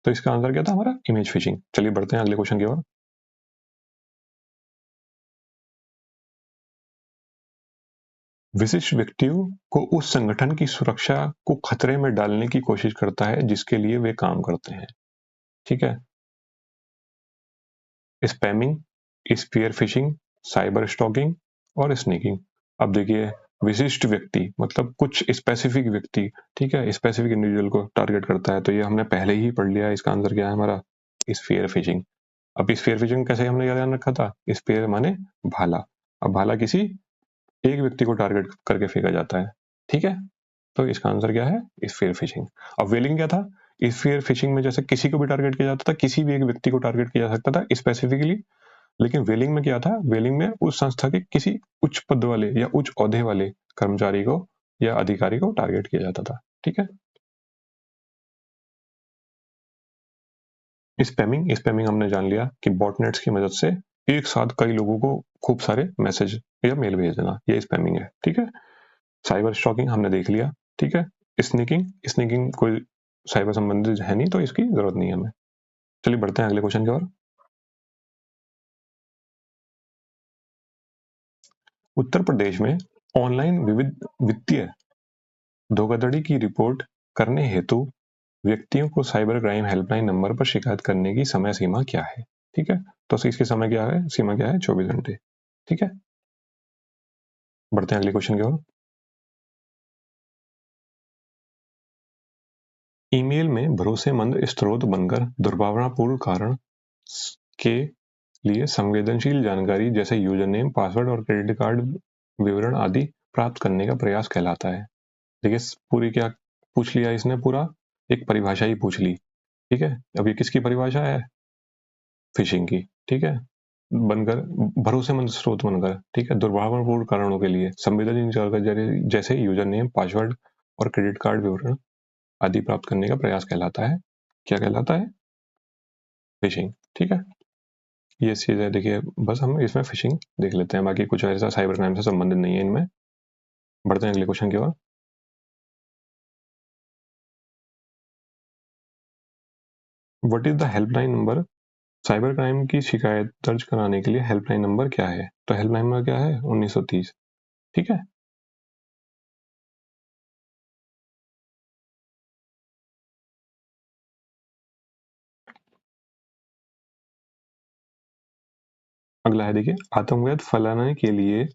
तो इसका आंसर क्या था हमारा, इमेज फिशिंग। चलिए बढ़ते हैं अगले क्वेश्चन की ओर। विशिष्ट व्यक्तियों को उस संगठन की सुरक्षा को खतरे में डालने की कोशिश करता है जिसके लिए वे काम करते हैं। ठीक है, spamming, spear phishing, cyber stalking और स्नेकिंग। अब देखिए विशिष्ट व्यक्ति मतलब कुछ स्पेसिफिक व्यक्ति, ठीक है, स्पेसिफिक इंडिविजुअल को टारगेट करता है, तो ये हमने पहले ही पढ़ लिया है। इसका आंसर क्या है हमारा, स्फीयर फिशिंग। अब स्फीयर फिशिंग कैसे हमने ध्यान रखा था, स्फीयर माने भाला। अब भाला किसी एक व्यक्ति को टारगेट करके फेंका जाता है। ठीक है, तो इसका आंसर क्या है, स्फीयर फिशिंग। अब वेलिंग क्या था, स्फीयर फिशिंग में जैसे किसी को भी टारगेट किया जाता था, किसी भी एक व्यक्ति को टारगेट किया जा सकता था स्पेसिफिकली, लेकिन वेलिंग में क्या था, वेलिंग में उस संस्था के किसी उच्च पद वाले या उच्च औहदे वाले कर्मचारी को या अधिकारी को टारगेट किया जाता था। ठीक है, स्पैमिंग हमने जान लिया कि बॉटनेट्स की मदद से एक साथ कई लोगों को खूब सारे मैसेज या मेल भेज देना, ये स्पैमिंग है। ठीक है, साइबर स्टॉकिंग हमने देख लिया। ठीक है, स्नीकिंग कोई साइबर संबंधित है नहीं तो इसकी जरूरत नहीं है हमें। चलिए बढ़ते हैं अगले क्वेश्चन की ओर। उत्तर प्रदेश में ऑनलाइन विविध वित्तीय धोखाधड़ी की रिपोर्ट करने हेतु व्यक्तियों को साइबर क्राइम हेल्पलाइन नंबर पर शिकायत करने की समय सीमा क्या है। ठीक है, तो इसकी समय क्या है, सीमा क्या है, 24 घंटे। ठीक है, बढ़ते हैं अगले क्वेश्चन की ओर। ईमेल में भरोसेमंद स्रोत बनकर दुर्भावनापूर्ण कारण के लिए संवेदनशील जानकारी जैसे यूजरनेम, पासवर्ड और क्रेडिट कार्ड विवरण आदि प्राप्त करने का प्रयास कहलाता है। देखिए पूरी क्या पूछ लिया इसने, पूरा एक परिभाषा ही पूछ ली। ठीक है, अब ये किसकी परिभाषा है, फिशिंग की। ठीक है, बनकर भरोसेमंद स्रोत बनकर, ठीक है, दुर्भावनापूर्ण कारणों के लिए संवेदनशील जानकारी जैसे यूजर नेम, पासवर्ड और क्रेडिट कार्ड विवरण आदि प्राप्त करने का प्रयास कहलाता है। क्या कहलाता है, फिशिंग। ठीक है, ये चीज है। देखिए बस हम इसमें फिशिंग देख लेते हैं, बाकी कुछ ऐसा साइबर क्राइम से संबंधित नहीं है इनमें। बढ़ते हैं अगले क्वेश्चन की ओर। What is the helpline number, cyber crime की शिकायत दर्ज कराने के लिए हेल्पलाइन नंबर क्या है, तो हेल्पलाइन नंबर क्या है, 1930। ठीक है, अगला है देखिए, आतंकवाद फैलाने के लिए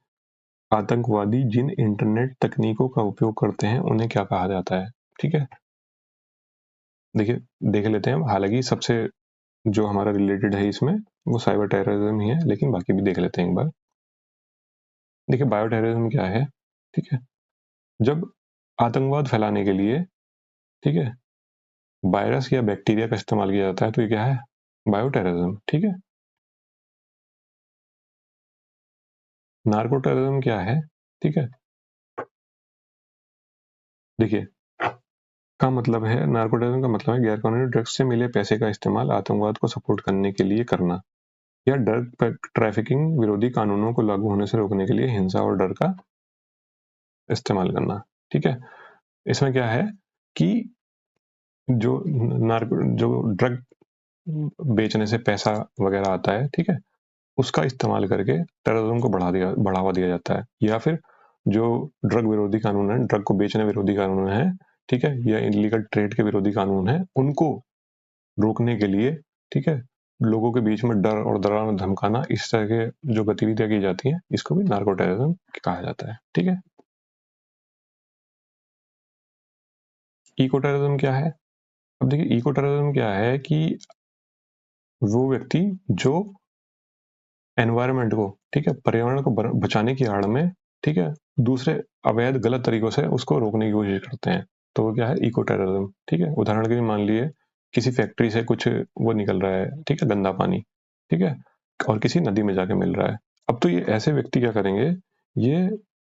आतंकवादी जिन इंटरनेट तकनीकों का उपयोग करते हैं उन्हें क्या कहा जाता है। ठीक है, देखिए देख लेते हैं। हालांकि सबसे जो हमारा रिलेटेड है इसमें वो साइबर टेररिज्म ही है, लेकिन बाकी भी देख लेते हैं एक बार। देखिए बायो टेररिज्म क्या है, ठीक है, जब आतंकवाद फैलाने के लिए, ठीक है, वायरस या बैक्टीरिया का इस्तेमाल किया जाता है, तो ये क्या है, बायो टेररिज्म। ठीक है, नार्को टेररिज्म क्या है, ठीक है, देखिए का मतलब है, नार्को टेररिज्म का मतलब है गैर कानूनी ड्रग्स से मिले पैसे का इस्तेमाल आतंकवाद को सपोर्ट करने के लिए करना, या ड्रग ट्रैफिकिंग विरोधी कानूनों को लागू होने से रोकने के लिए हिंसा और डर का इस्तेमाल करना। ठीक है, इसमें क्या है कि जो नार्को जो ड्रग बेचने से पैसा वगैरह आता है, ठीक है, उसका इस्तेमाल करके टेररिज्म को बढ़ावा दिया जाता है, या फिर जो ड्रग विरोधी कानून है, ड्रग को बेचने विरोधी कानून है, ठीक है, या इलीगल ट्रेड के विरोधी कानून है, उनको रोकने के लिए, ठीक है, लोगों के बीच में डर और डराना धमकाना, इस तरह के जो गतिविधियां की जाती हैं, इसको भी नार्को टेररिज्म कहा जाता है। ठीक है, इको टेररिज्म क्या है? अब देखिए इको टेररिज्म क्या है कि वो व्यक्ति जो एनवायरनमेंट को, ठीक है, पर्यावरण को बचाने की आड़ में, ठीक है, दूसरे अवैध गलत तरीकों से उसको रोकने की कोशिश करते हैं, तो वो क्या है, इको टेररिज्म। ठीक है, उदाहरण के लिए मान लिए किसी फैक्ट्री से कुछ वो निकल रहा है, ठीक है, गंदा पानी, ठीक है, और किसी नदी में जाके मिल रहा है। अब तो ये ऐसे व्यक्ति क्या करेंगे, ये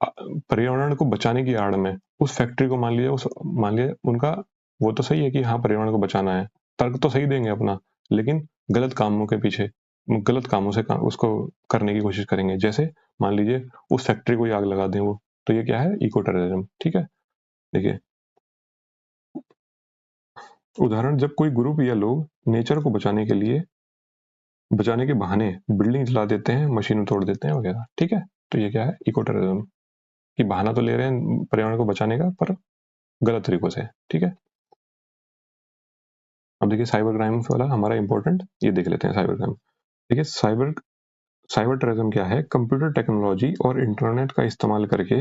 पर्यावरण को बचाने की आड़ में उस फैक्ट्री को मान लिया उनका, वो तो सही है कि हाँ पर्यावरण को बचाना है, तर्क तो सही देंगे अपना, लेकिन गलत कामों के पीछे, गलत कामों से उसको करने की कोशिश करेंगे। जैसे मान लीजिए उस फैक्ट्री को ही आग लगा दें वो, तो ये क्या है, इको टेररिज्म। ठीक है, देखिए उदाहरण, जब कोई ग्रुप या लोग नेचर को बचाने के बहाने बिल्डिंग जला देते हैं, मशीन तोड़ देते हैं वगैरह, ठीक है, तो ये क्या है, इको टेररिज्म, कि बहाना तो ले रहे हैं पर्यावरण को बचाने का, पर गलत तरीकों से। ठीक है, अब देखिए साइबर क्राइम वाला हमारा इंपॉर्टेंट, ये देख लेते हैं साइबर क्राइम। देखिए साइबर टेररिज्म क्या है, कंप्यूटर टेक्नोलॉजी और इंटरनेट का इस्तेमाल करके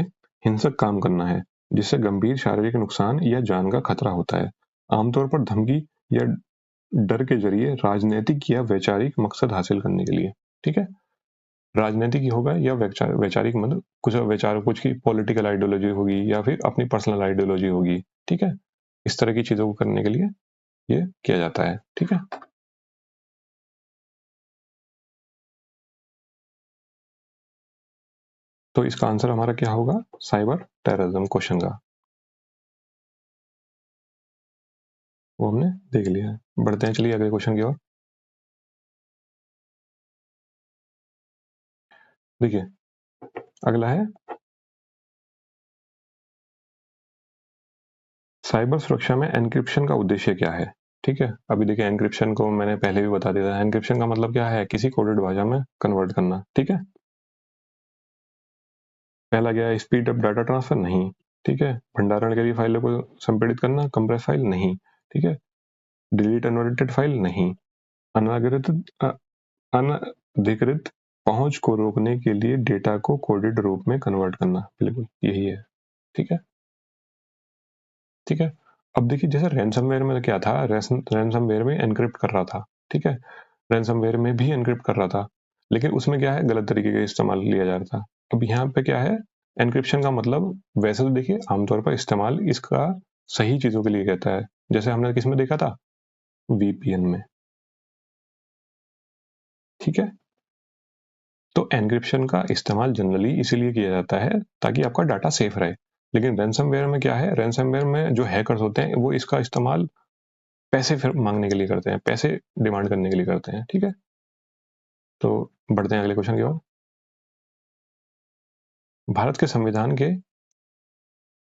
हिंसक काम करना है, जिससे गंभीर शारीरिक नुकसान या जान का खतरा होता है, आमतौर पर धमकी या डर के जरिए राजनीतिक या वैचारिक मकसद हासिल करने के लिए। ठीक है, राजनीतिक ही होगा या वैचारिक, मतलब कुछ की पॉलिटिकल आइडियोलॉजी होगी या फिर अपनी पर्सनल आइडियोलॉजी होगी। ठीक है, इस तरह की चीजों को करने के लिए ये किया जाता है। ठीक है, तो इसका आंसर हमारा क्या होगा, साइबर टेररिज्म क्वेश्चन का, वो हमने देख लिया है। बढ़ते हैं, चलिए अगले क्वेश्चन की ओर। देखिए अगला है, साइबर सुरक्षा में एन्क्रिप्शन का उद्देश्य क्या है। ठीक है, अभी देखिए एन्क्रिप्शन को मैंने पहले भी बता दिया था, एन्क्रिप्शन का मतलब क्या है, किसी कोडेड भाषा में कन्वर्ट करना। ठीक है, पहला गया है स्पीड अप डाटा ट्रांसफर, नहीं। ठीक है, भंडारण के लिए फाइलों को संपीड़ित करना, कंप्रेस फाइल, नहीं। ठीक है, डिलीट अनवांटेड फाइल, नहीं। अनाधिकृत अनधिकृत पहुंच को रोकने के लिए डेटा को कोडेड रूप में कन्वर्ट करना, बिल्कुल यही है। ठीक है, ठीक है, अब देखिए जैसे रैंसमवेयर में क्या था, रैंसमवेयर में एनक्रिप्ट कर रहा था, ठीक है, रैंसमवेयर में भी एनक्रिप्ट कर रहा था, लेकिन उसमें क्या है, गलत तरीके का इस्तेमाल लिया जा रहा था। अब यहाँ पे क्या है, एनक्रिप्शन का मतलब वैसे तो देखिए आमतौर पर इस्तेमाल इसका सही चीजों के लिए कहता है, जैसे हमने किस में देखा था, वीपीएन में। ठीक है, तो एन्क्रिप्शन का इस्तेमाल जनरली इसीलिए किया जाता है ताकि आपका डाटा सेफ रहे। लेकिन रैंसमवेयर में क्या है, रैंसमवेयर में जो हैकर्स होते हैं वो इसका इस्तेमाल पैसे फिर मांगने के लिए करते हैं, पैसे डिमांड करने के लिए करते हैं। ठीक है, तो बढ़ते हैं अगले क्वेश्चन की ओर। भारत के संविधान के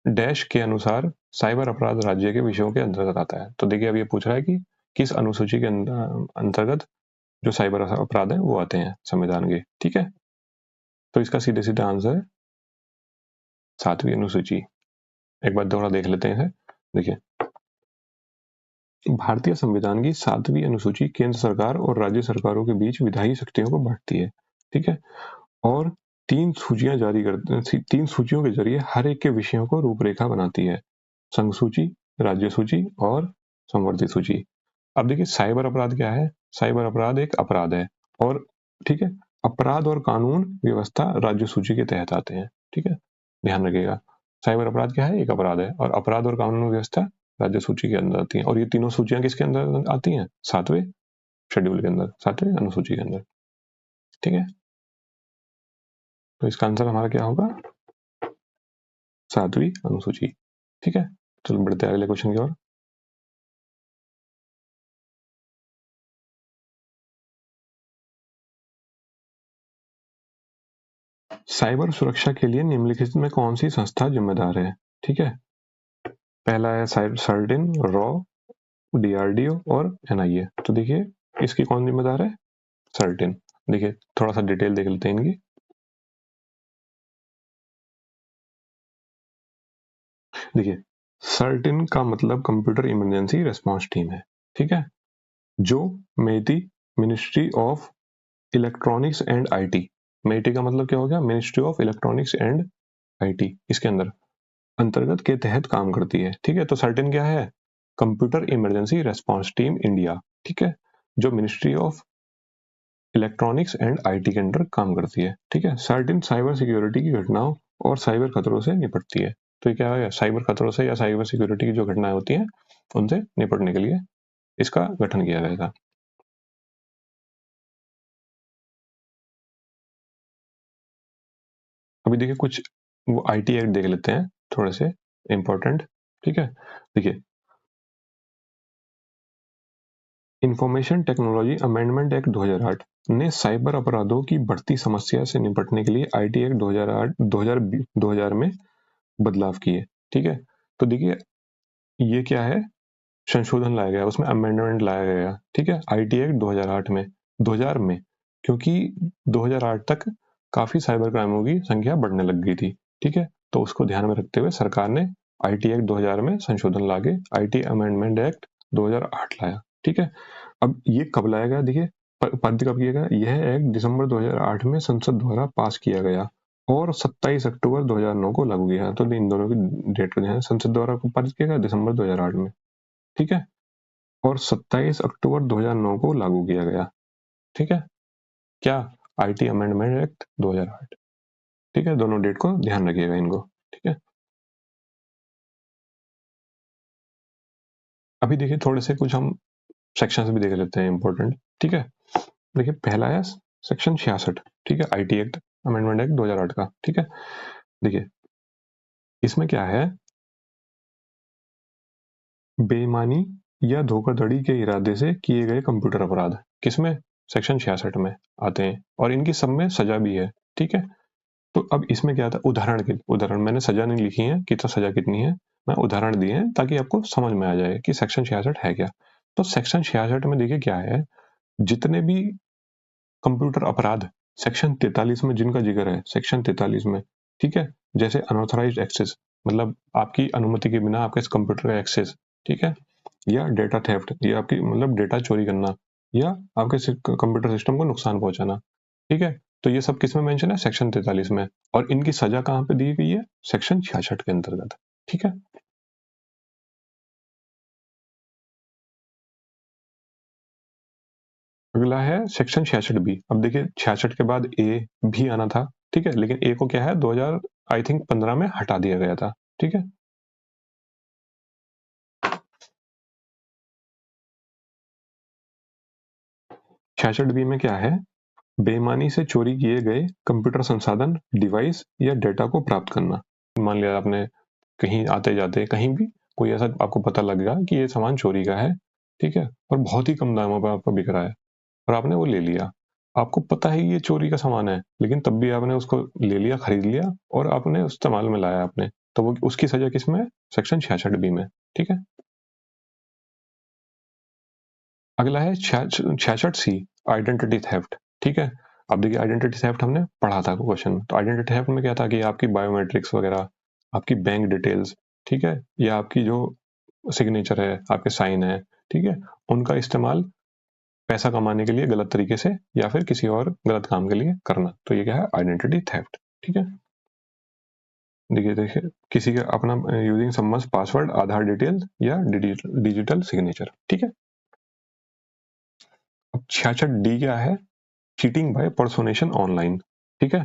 डैश के अनुसार साइबर अपराध राज्य के विषयों के अंतर्गत आता है। तो देखिए अब ये पूछ रहा है कि किस अनुसूची के अंतर्गत जो साइबर अपराध है वो आते हैं संविधान के। ठीक है, तो इसका सीधे सीधा आंसर है 7वीं अनुसूची। एक बार दोबारा देख लेते हैं। देखिए भारतीय संविधान की 7वीं अनुसूची केंद्र सरकार और राज्य सरकारों के बीच विधायी शक्तियों को बांटती है। ठीक है, और 3 सूचियों के जरिए हर एक के विषयों को रूपरेखा बनाती है, संघ सूची, राज्य सूची और संवर्धित सूची। अब देखिए साइबर अपराध क्या है, साइबर अपराध एक अपराध है और ठीक है, अपराध और कानून व्यवस्था राज्य सूची के तहत आते हैं। ठीक है, ध्यान रखिएगा, साइबर अपराध क्या है, एक अपराध है, और अपराध और कानून व्यवस्था राज्य सूची के अंदर आती है। और ये तीनों सूचियां किसके अंदर आती हैं, 7वें शेड्यूल के अंदर, 7वें अनुसूची के अंदर। ठीक है, तो इसका आंसर हमारा क्या होगा, 7वीं अनुसूची। ठीक है, चलो बढ़ते हैं अगले क्वेश्चन की ओर। साइबर सुरक्षा के लिए निम्नलिखित में कौन सी संस्था जिम्मेदार है। ठीक है, पहला है सर्टिन, रॉ, डीआरडीओ और एनआईए। तो देखिए इसकी कौन जिम्मेदार है, सर्टिन। देखिए थोड़ा सा डिटेल देख लेते हैं इनकी। देखिए सर्टिन का मतलब कंप्यूटर इमरजेंसी रिस्पांस टीम है। ठीक है, जो MeitY, ministry of electronics and IT, MeitY का मतलब क्या हो गया, ministry of electronics and IT, इसके अंदर अंतर्गत के तहत काम करती है। ठीक है, तो सर्टिन क्या है, computer emergency response team India. ठीक है, जो ministry of electronics and IT के अंडर काम करती है। ठीक है, सर्टिन साइबर सिक्योरिटी की घटनाओं और साइबर खतरों से निपटती है। तो ये क्या है, साइबर खतरों से या साइबर सिक्योरिटी की जो घटनाएं होती हैं उनसे निपटने के लिए इसका गठन किया गया था। अभी देखिए कुछ वो आईटी एक्ट देख लेते हैं थोड़े से इंपॉर्टेंट। ठीक है, देखिए इंफॉर्मेशन टेक्नोलॉजी अमेंडमेंट एक्ट 2008 ने साइबर अपराधों की बढ़ती समस्या से निपटने के लिए आईटी एक्ट 2008 2000 में बदलाव किए। ठीक है, तो देखिए ये क्या है, संशोधन लाया गया, उसमें अमेंडमेंट लाया गया। ठीक है, आईटी एक्ट 2008 में, 2000 में, क्योंकि 2008 तक काफी साइबर क्राइमों की संख्या बढ़ने लग गई थी। ठीक है, तो उसको ध्यान में रखते हुए सरकार ने आईटी एक्ट 2000 में संशोधन लाके आईटी अमेंडमेंट एक्ट 2008 लाया। ठीक है, अब ये कब लाया गया, देखिए पारित कब किया गया, यह एक्ट दिसंबर 2008 में संसद द्वारा पास किया गया और 27 अक्टूबर 2009 को लागू किया। तो इन दोनों की डेट को ध्यान, संसद द्वारा पारित किया गया दिसंबर 2008 में। ठीक है, और 27 अक्टूबर 2009 को लागू किया गया। ठीक है, क्या, आईटी अमेंडमेंट एक्ट 2008। ठीक है, दोनों डेट को ध्यान रखिएगा इनको। ठीक है, अभी देखिए थोड़े से कुछ हम सेक्शन भी देख लेते हैं इंपॉर्टेंट। ठीक है, देखिए पहला है सेक्शन 66। ठीक है, आईटी एक्ट अमेंडमेंट एक्ट 2008 का। ठीक है, देखिए इसमें क्या है, बेईमानी या धोखाधड़ी के इरादे से किए गए कंप्यूटर अपराध किसमें, सेक्शन 66 में आते हैं, और इनकी सब में सजा भी है। ठीक है, तो अब इसमें क्या था, उदाहरण के उदाहरण, मैंने सजा नहीं लिखी है कि तो सजा कितनी है, मैं उदाहरण दिए हैं ताकि आपको समझ में आ जाए कि सेक्शन 66 है क्या। तो सेक्शन 66 में देखिए क्या है, जितने भी कंप्यूटर अपराध सेक्शन 43 में जिनका जिक्र है, सेक्शन 43 में, ठीक है, जैसे अनऑथराइज्ड एक्सेस, मतलब आपकी अनुमति के बिना आपके कंप्यूटर का एक्सेस, ठीक है, या डेटा थेफ्ट, ये आपकी मतलब डेटा चोरी करना, या आपके कंप्यूटर सिस्टम को नुकसान पहुंचाना। ठीक है, तो ये सब किस में मेंशन है, सेक्शन 43 में, और इनकी सजा कहां पे दी गई है, सेक्शन 66 के अंतर्गत। ठीक है, अगला है सेक्शन 66 बी। अब देखिए 66 के बाद ए भी आना था। ठीक है, लेकिन ए को क्या है 2000 आई थिंक 15 में हटा दिया गया था। ठीक है, 66 बी में क्या है, बेईमानी से चोरी किए गए कंप्यूटर संसाधन, डिवाइस या डेटा को प्राप्त करना। मान लिया आपने कहीं आते जाते कहीं भी कोई ऐसा आपको पता लग गया कि ये सामान चोरी का है, ठीक है, और बहुत ही कम दामों पर आपको बिक रहा है, और आपने वो ले लिया। आपको पता है ये चोरी का सामान है, लेकिन तब भी आपने उसको ले लिया, खरीद लिया, और आपने इस्तेमाल में लाया आपने, तो वो उसकी सजा किसमें है, सेक्शन 66 बी में। ठीक है, अगला है 66 सी, आइडेंटिटी थेफ्ट। ठीक है, अब देखिए आइडेंटिटी थेफ्ट हमने पढ़ा था क्वेश्चन, तो आइडेंटिटी थेफ्ट में क्या था कि आपकी बायोमेट्रिक्स वगैरह, आपकी बैंक डिटेल्स, ठीक है, या आपकी जो सिग्नेचर है, आपके साइन है, ठीक है, उनका इस्तेमाल पैसा कमाने के लिए गलत तरीके से या फिर किसी और गलत काम के लिए करना, तो ये क्या है, आइडेंटिटी थेफ्ट। ठीक है, देखिए देखिए किसी का अपना यूजिंग समवंस पासवर्ड, आधार डिटेल या डिजिटल सिग्नेचर। ठीक है, अब 66 डी क्या है, चीटिंग बाय पर्सोनेशन ऑनलाइन, ठीक है,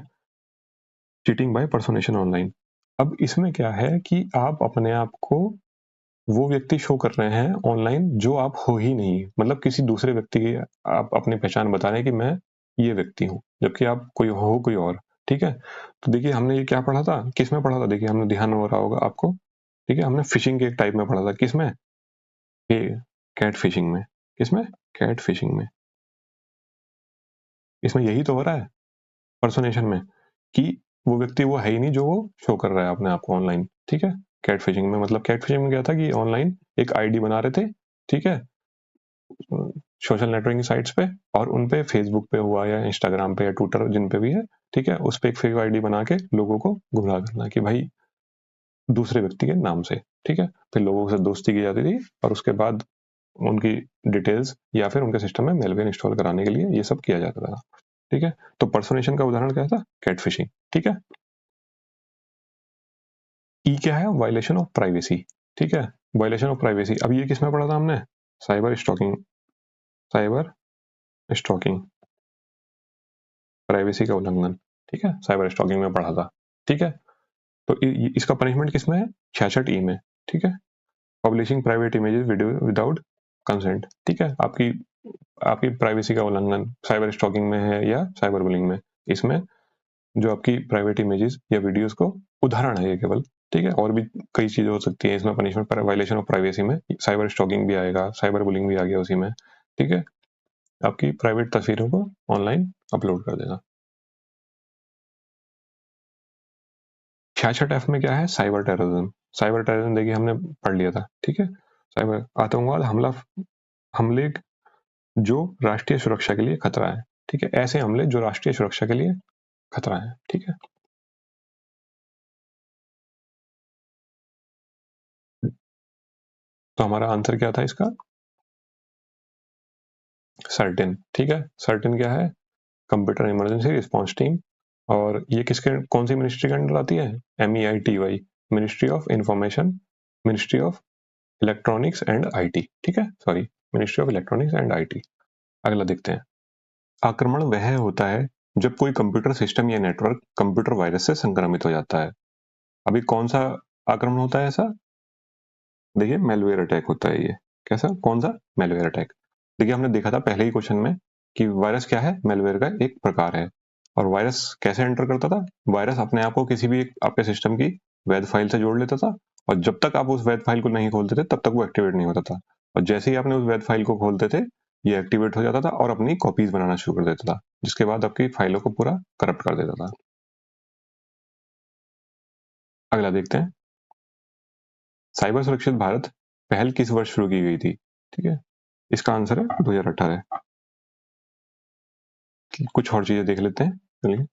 चीटिंग बाय पर्सोनेशन ऑनलाइन। अब इसमें क्या है कि आप अपने आप को वो व्यक्ति शो कर रहे हैं ऑनलाइन जो आप हो ही नहीं, मतलब किसी दूसरे व्यक्ति की आप अपनी पहचान बता रहे हैं कि मैं ये व्यक्ति हूँ, जबकि आप कोई और, ठीक है। तो देखिए हमने ये क्या पढ़ा था, किस में पढ़ा था, देखिए हमने, ध्यान हो रहा होगा आपको, ठीक है, हमने फिशिंग के एक टाइप में पढ़ा था, किसमें, ये कैट फिशिंग में, किसमें, कैट फिशिंग में। इसमें यही तो हो रहा है पर्सोनेशन में, कि वो व्यक्ति वो है ही नहीं जो वो शो कर रहा है अपने आप को ऑनलाइन, ठीक है। कैट फिशिंग में, मतलब कैट फिशिंग में क्या था कि ऑनलाइन एक आईडी बना रहे थे, ठीक है, सोशल नेटवर्किंग साइट्स पे, और उन पे फेसबुक पे हुआ या इंस्टाग्राम पे या ट्विटर जिन पे भी है, ठीक है, उस पे एक फेक आईडी बना के लोगों को गुमराह करना कि भाई दूसरे व्यक्ति के नाम से, ठीक है। फिर लोगों से दोस्ती की जाती थी और उसके बाद उनकी डिटेल्स या फिर उनके सिस्टम में मेलवेयर इंस्टॉल कराने के लिए ये सब किया जाता था, ठीक है। तो पर्सोनेशन का उदाहरण क्या था, कैट फिशिंग, ठीक है। ई क्या है, वायलेशन ऑफ प्राइवेसी, ठीक है, वायलेशन ऑफ प्राइवेसी। अब ये किसमें पढ़ा था हमने, cyber stalking, cyber stalking, privacy का उल्लंघन, ठीक है, साइबर स्टॉकिंग में पढ़ा था, ठीक है। तो इसका पनिशमेंट किसमें है, 66 ई में, ठीक है, publishing private images video without consent, ठीक है। आपकी आपकी प्राइवेसी का उल्लंघन साइबर स्टॉकिंग में है या साइबर बुलिंग में, इसमें जो आपकी प्राइवेट इमेजेस या वीडियोस को, उदाहरण है ये केवल, ठीक है, और भी कई चीजें हो सकती है इसमें पनिशमेंट, वायलेशन ऑफ प्राइवेसी में साइबर स्टॉकिंग भी आएगा, साइबर बुलिंग भी आ गया उसी में, ठीक है, आपकी प्राइवेट तस्वीरों को ऑनलाइन अपलोड कर देना। 66F में क्या है, साइबर टेररिज्म, साइबर टेररिज्म देखिए हमने पढ़ लिया था, ठीक है, साइबर आतंकवाद हमले जो राष्ट्रीय सुरक्षा के लिए खतरा है, ठीक है, ऐसे हमले जो राष्ट्रीय सुरक्षा के लिए खतरा है, ठीक है। तो हमारा आंसर क्या था इसका, सर्टेन, ठीक है। सर्टेन क्या है, कंप्यूटर इमरजेंसी रिस्पॉन्स टीम, और ये किसके, कौन सी मिनिस्ट्री के अंडर आती है, MEITY, ministry of information, ministry of electronics and IT, ठीक है, sorry, ministry of electronics and IT। अगला देखते हैं, आक्रमण वह होता है जब कोई कंप्यूटर सिस्टम या नेटवर्क कंप्यूटर वायरस से संक्रमित हो जाता है। अभी कौन सा आक्रमण होता है ऐसा, देखिए मेलवेयर अटैक होता है ये, कैसा, कौन सा, मेलवेयर अटैक। देखिए हमने देखा था पहले ही क्वेश्चन में कि वायरस क्या है, मेलवेयर का एक प्रकार है। और वायरस कैसे एंटर करता था, वायरस अपने आप को किसी भी एक आपके सिस्टम की वैध फाइल से जोड़ लेता था, और जब तक आप उस वैध फाइल को नहीं खोलते थे तब तक वो एक्टिवेट नहीं होता था, और जैसे ही आपने उस वैध फाइल को खोलते थे ये एक्टिवेट हो जाता था और अपनी कॉपीज बनाना शुरू कर देता था, जिसके बाद आपकी फाइलों को पूरा करप्ट कर देता था। अगला देखते हैं, साइबर सुरक्षित भारत पहल किस वर्ष शुरू की गई थी, ठीक है, इसका आंसर है 2018। कुछ और चीजें देख लेते हैं, चलिए।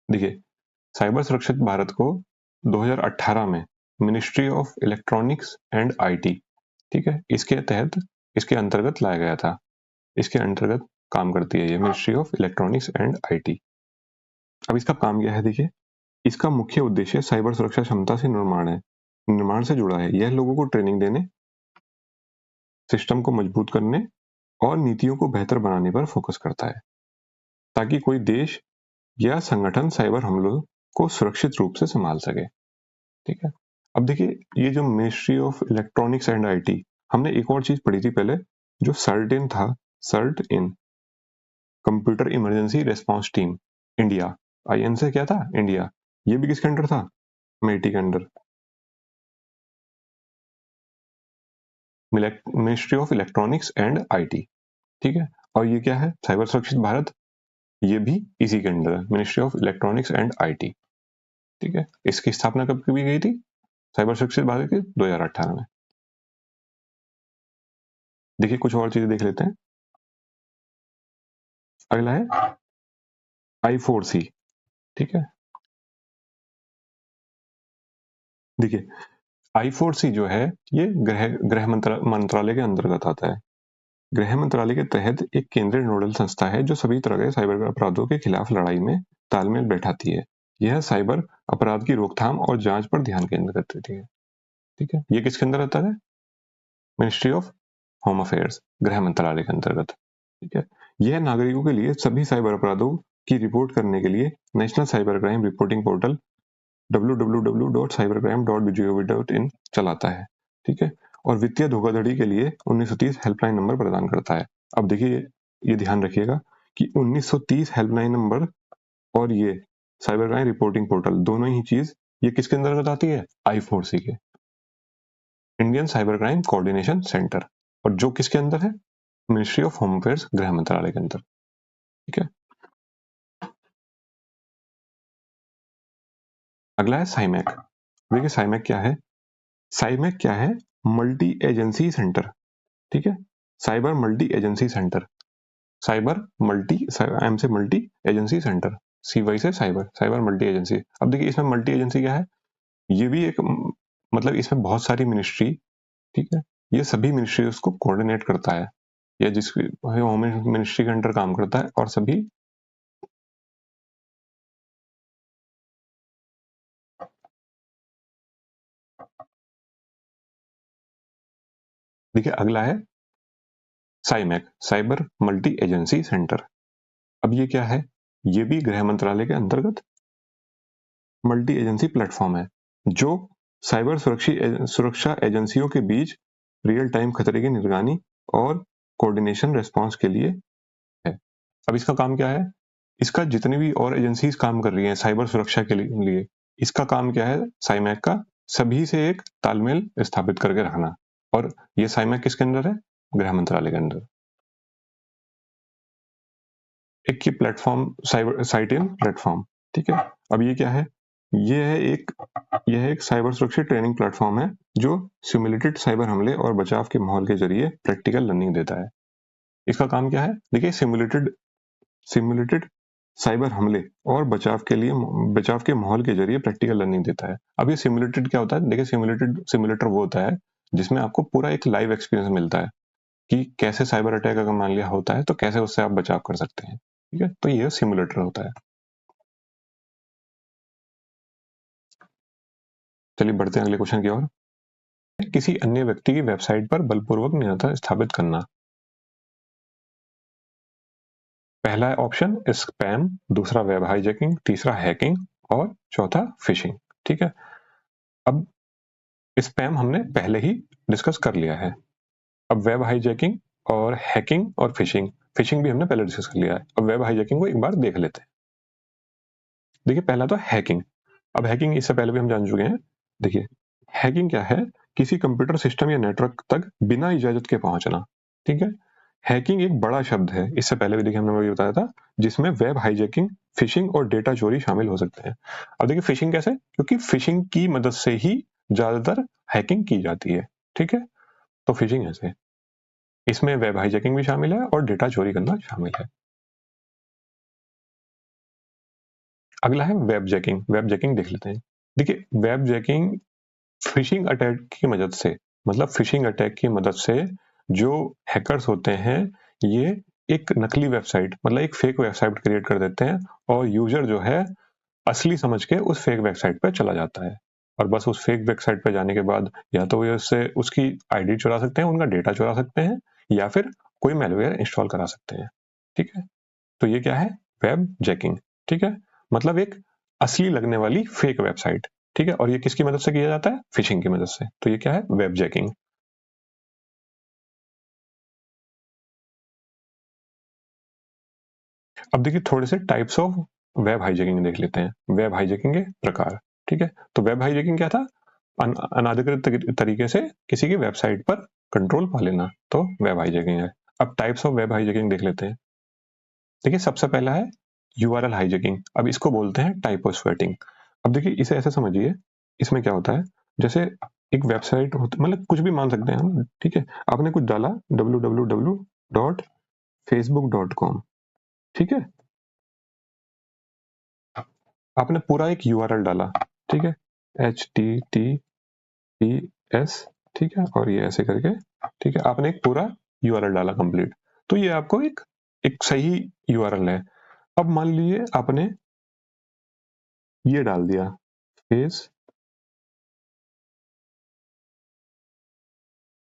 देखिए साइबर सुरक्षित भारत को 2018 में ministry of electronics and IT, ठीक है, इसके तहत, इसके अंतर्गत लाया गया था, इसके अंतर्गत काम करती है ये ministry of electronics and IT। अब इसका काम क्या है, देखिए इसका मुख्य उद्देश्य साइबर सुरक्षा क्षमता से निर्माण से जुड़ा है। यह लोगों को ट्रेनिंग देने, सिस्टम को मजबूत करने और नीतियों को बेहतर बनाने पर फोकस करता है, ताकि कोई देश या संगठन साइबर हमलों को सुरक्षित रूप से संभाल सके, ठीक है। अब देखिए ये जो ministry of electronics and IT, हमने एक और चीज पढ़ी थी पहले, जो सर्ट इन था, CERT in, computer emergency response team India, IN से क्या था, इंडिया, ये भी किसके अंडर था, MEIT के under, ministry of electronics and IT, ठीक है। और ये क्या है, साइबर सुरक्षित भारत, ये भी इसी के अंडर है, ministry of electronics and IT, ठीक है। इसकी स्थापना कब की गई थी, साइबर सुरक्षित भारत की 2018 में। देखिए कुछ और चीजें देख लेते हैं। अगला है I4C, ठीक है। देखिए I4C जो है ये गृह मंत्रालय के अंतर्गत आता है। गृह मंत्रालय के तहत एक केंद्रीय नोडल संस्था है जो सभी तरह के साइबर अपराधों के खिलाफ लड़ाई में तालमेल बैठाती है। यह साइबर अपराध की रोकथाम और जांच पर ध्यान केंद्रित करती है, ठीक है। ये किसके अंदर आता है, मिनिस्ट्री ऑफ होम अफेयर्स, गृह मंत्रालय के अंतर्गत, ठीक है। यह नागरिकों के लिए सभी साइबर अपराधों की रिपोर्ट करने के लिए national cyber crime reporting portal www.cybercrime.gov.in चलाता है। ठीक है। और वित्तीय धोखाधड़ी के लिए 1930 हेल्पलाइन नंबर प्रदान करता है। अब देखिए, ये ध्यान रखिएगा कि 1930 हेल्पलाइन नंबर और ये साइबर क्राइम रिपोर्टिंग पोर्टल दोनों ही चीज ये किसके अंतर्गत आती है? I4C के, Indian cyber crime coordination centre, और जो किसके अंदर है? मिनिस्ट्री ऑफ होम अफेयर्स, गृह मंत्रालय के अंदर। ठीक है। अगला है साइमैक। देखिए साइमैक क्या है? साइमैक क्या है? Multi agency centre. ठीक है। Cyber multi agency centre, cyber multi, M से मल्टी, एजेंसी सेंटर, CY से साइबर, साइबर मल्टी एजेंसी। अब देखिए इसमें मल्टी एजेंसी क्या है? ये भी एक मतलब इसमें बहुत सारी मिनिस्ट्री, ठीक है, ये सभी मिनिस्ट्री उसको कोऑर्डिनेट करता है, या जिसकी होम मिनिस्ट्री के अंडर काम करता है, और सभी देखिए अगला है साइमैक, साइबर मल्टी एजेंसी सेंटर। अब ये क्या है? ये भी गृह मंत्रालय के अंतर्गत मल्टी एजेंसी प्लेटफॉर्म है, जो साइबर सुरक्षा एजेंसियों के बीच रियल टाइम खतरे की निगरानी और कोऑर्डिनेशन रेस्पॉन्स के लिए है। अब इसका काम क्या है? इसका जितनी भी और एजेंसीज काम कर रही हैं साइबर सुरक्षा के लिए, इसका काम क्या है? साइमैक का सभी से एक तालमेल स्थापित करके रखना। और ये साइमैक किसके अंदर है? गृह मंत्रालय के अंदर। एक ये प्लेटफॉर्म साइबर साइट इन प्लेटफॉर्म। ठीक है। अब ये क्या है? यह एक साइबर सुरक्षा ट्रेनिंग प्लेटफॉर्म है जो सिमुलेटेड साइबर हमले और बचाव के माहौल के जरिए प्रैक्टिकल लर्निंग देता है। इसका काम क्या है? देखिए सिमुलेटेड साइबर हमले और बचाव के माहौल के जरिए प्रैक्टिकल लर्निंग देता है। अब ये सिमुलेटेड क्या होता है? देखिए सिमुलेटर वो होता है जिसमें आपको पूरा एक लाइव एक्सपीरियंस मिलता है कि कैसे साइबर अटैक अगर मान लिया होता है तो कैसे उससे आप बचाव कर सकते हैं। ठीक है। तो ये सिमुलेटर होता है। चलिए बढ़ते हैं अगले क्वेश्चन की ओर। किसी अन्य व्यक्ति की वेबसाइट पर बलपूर्वक नियंत्रण स्थापित करना। पहला ऑप्शन स्पैम, दूसरा वेब हाईजैकिंग, तीसरा हैकिंग और चौथा फिशिंग। ठीक है। अब स्पैम हमने पहले ही डिस्कस कर लिया है। अब वेब हाईजैकिंग और हैकिंग और फिशिंग, फिशिंग भी हमने पहले डिस्कस कर लिया है। अब वेब हाईजैकिंग को एक बार देख लेते हैं। देखिए पहला तो हैकिंग। अब हैकिंग इससे पहले भी हम जान चुके हैं। देखिए हैकिंग क्या है? किसी कंप्यूटर सिस्टम या नेटवर्क तक बिना इजाजत के पहुंचना। ठीक है। हैकिंग एक बड़ा शब्द है, इससे पहले भी देखिए हमने वही बताया था, जिसमें वेब हाईजैकिंग, फिशिंग और डेटा चोरी शामिल हो सकते हैं। अब देखिए फिशिंग कैसे? क्योंकि फिशिंग की मदद से ही ज्यादातर हैकिंग की जाती है। ठीक है। तो फिशिंग ऐसे, इसमें वेब हाईजैकिंग भी शामिल है और डेटा चोरी करना शामिल है। अगला है वेब जैकिंग। वेब जैकिंग देख लेते हैं। देखिए वेब जैकिंग फिशिंग अटैक की मदद से, मतलब फिशिंग अटैक की मदद से जो हैकर्स होते हैं, ये एक नकली वेबसाइट, मतलब एक फेक वेबसाइट क्रिएट कर देते हैं, और यूजर जो है असली समझ के उस फेक वेबसाइट पर चला जाता है, और बस उस फेक वेबसाइट पर जाने के बाद या तो ये उससे उसकी आईडी चुरा सकते हैं, उनका डेटा चुरा सकते हैं, या फिर कोई मैलवेयर इंस्टॉल करा सकते हैं। ठीक है। तो ये क्या है? Web jacking. ठीक है। मतलब एक असली लगने वाली फेक वेबसाइट। ठीक है। और ये किसकी मदद से किया जाता है? फिशिंग की मदद से। तो ये क्या है? Web jacking. अब देखिए थोड़े से टाइप्स ऑफ वेब हाईजैकिंग देख लेते हैं। वेब हाईजैकिंग के प्रकार। ठीक है। तो वेब हाईजैकिंग क्या था? अनाधिकृत तरीके से किसी की वेबसाइट पर कंट्रोल पा लेना, तो वेब हाईजैकिंग है। अब टाइप्स ऑफ वेब हाईजैकिंग देख लेते हैं। देखिए सबसे पहला है यूआरएल हाईजैकिंग। अब इसको बोलते हैं टाइपोस्वेटिंग। अब देखिए इसे ऐसे समझिए, इसमें क्या होता है? जैसे एक वेबसाइट होती, मतलब कुछ भी मान सकते हैं हम। ठीक है। आपने कुछ डाला www.facebook.com। ठीक है। आपने पूरा एक यूआरएल डाला। ठीक है। HTTPS। ठीक है। और ये ऐसे करके, ठीक है, आपने एक पूरा यूआरएल डाला कंप्लीट। तो ये आपको एक एक सही यूआरएल है। अब मान लीजिए आपने ये डाल दिया फेस,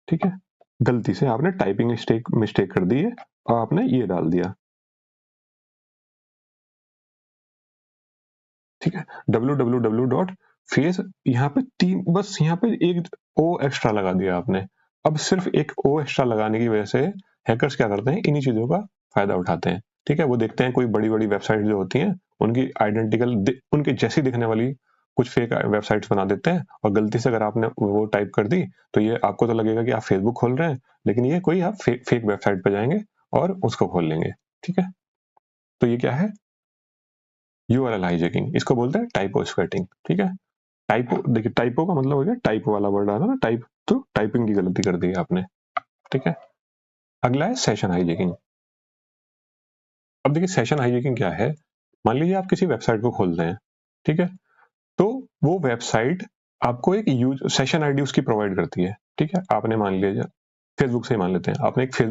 ठीक है, गलती से आपने टाइपिंग मिस्टेक कर दी है, आपने ये डाल दिया, ठीक है, www.फेस, यहाँ पे तीन, बस यहाँ पे एक ओ एक्स्ट्रा लगा दिया आपने। अब सिर्फ एक ओ एक्स्ट्रा लगाने की वजह से हैकर्स क्या करते हैं, इन्हीं चीजों का फायदा उठाते हैं, ठीक है। वो देखते हैं कोई बड़ी बड़ी वेबसाइट जो होती हैं उनकी आइडेंटिकल उनके जैसी दिखने वाली कुछ फेक वेबसाइट्स बना देते हैं, और गलती से अगर आपने वो टाइप कर दी तो ये आपको तो लगेगा कि आप फेसबुक खोल रहे हैं, लेकिन ये कोई आप फेक वेबसाइट पे जाएंगे और उसको खोल लेंगे, ठीक है। तो ये क्या है, यूआरएल हाईजैकिंग, इसको बोलते हैं टाइपो स्क्वैटिंग, ठीक है। टाइपो, देखिए टाइपो का मतलब हो गया टाइप वाला वर्ड आना ना, टाइप, तो टाइपिंग की गलती कर दी आपने, ठीक है। अगला है सेशन हाईजैकिंग। अब देखिए सेशन हाईजैकिंग क्या है, मान लीजिए आप किसी वेबसाइट को खोल रहे हैं, ठीक है, तो वो वेबसाइट आपको एक यूज सेशन आईडी उसकी प्रोवाइड करती है, ठीक है। आपने मान लिया फेसबुक से ही मान लेते हैं,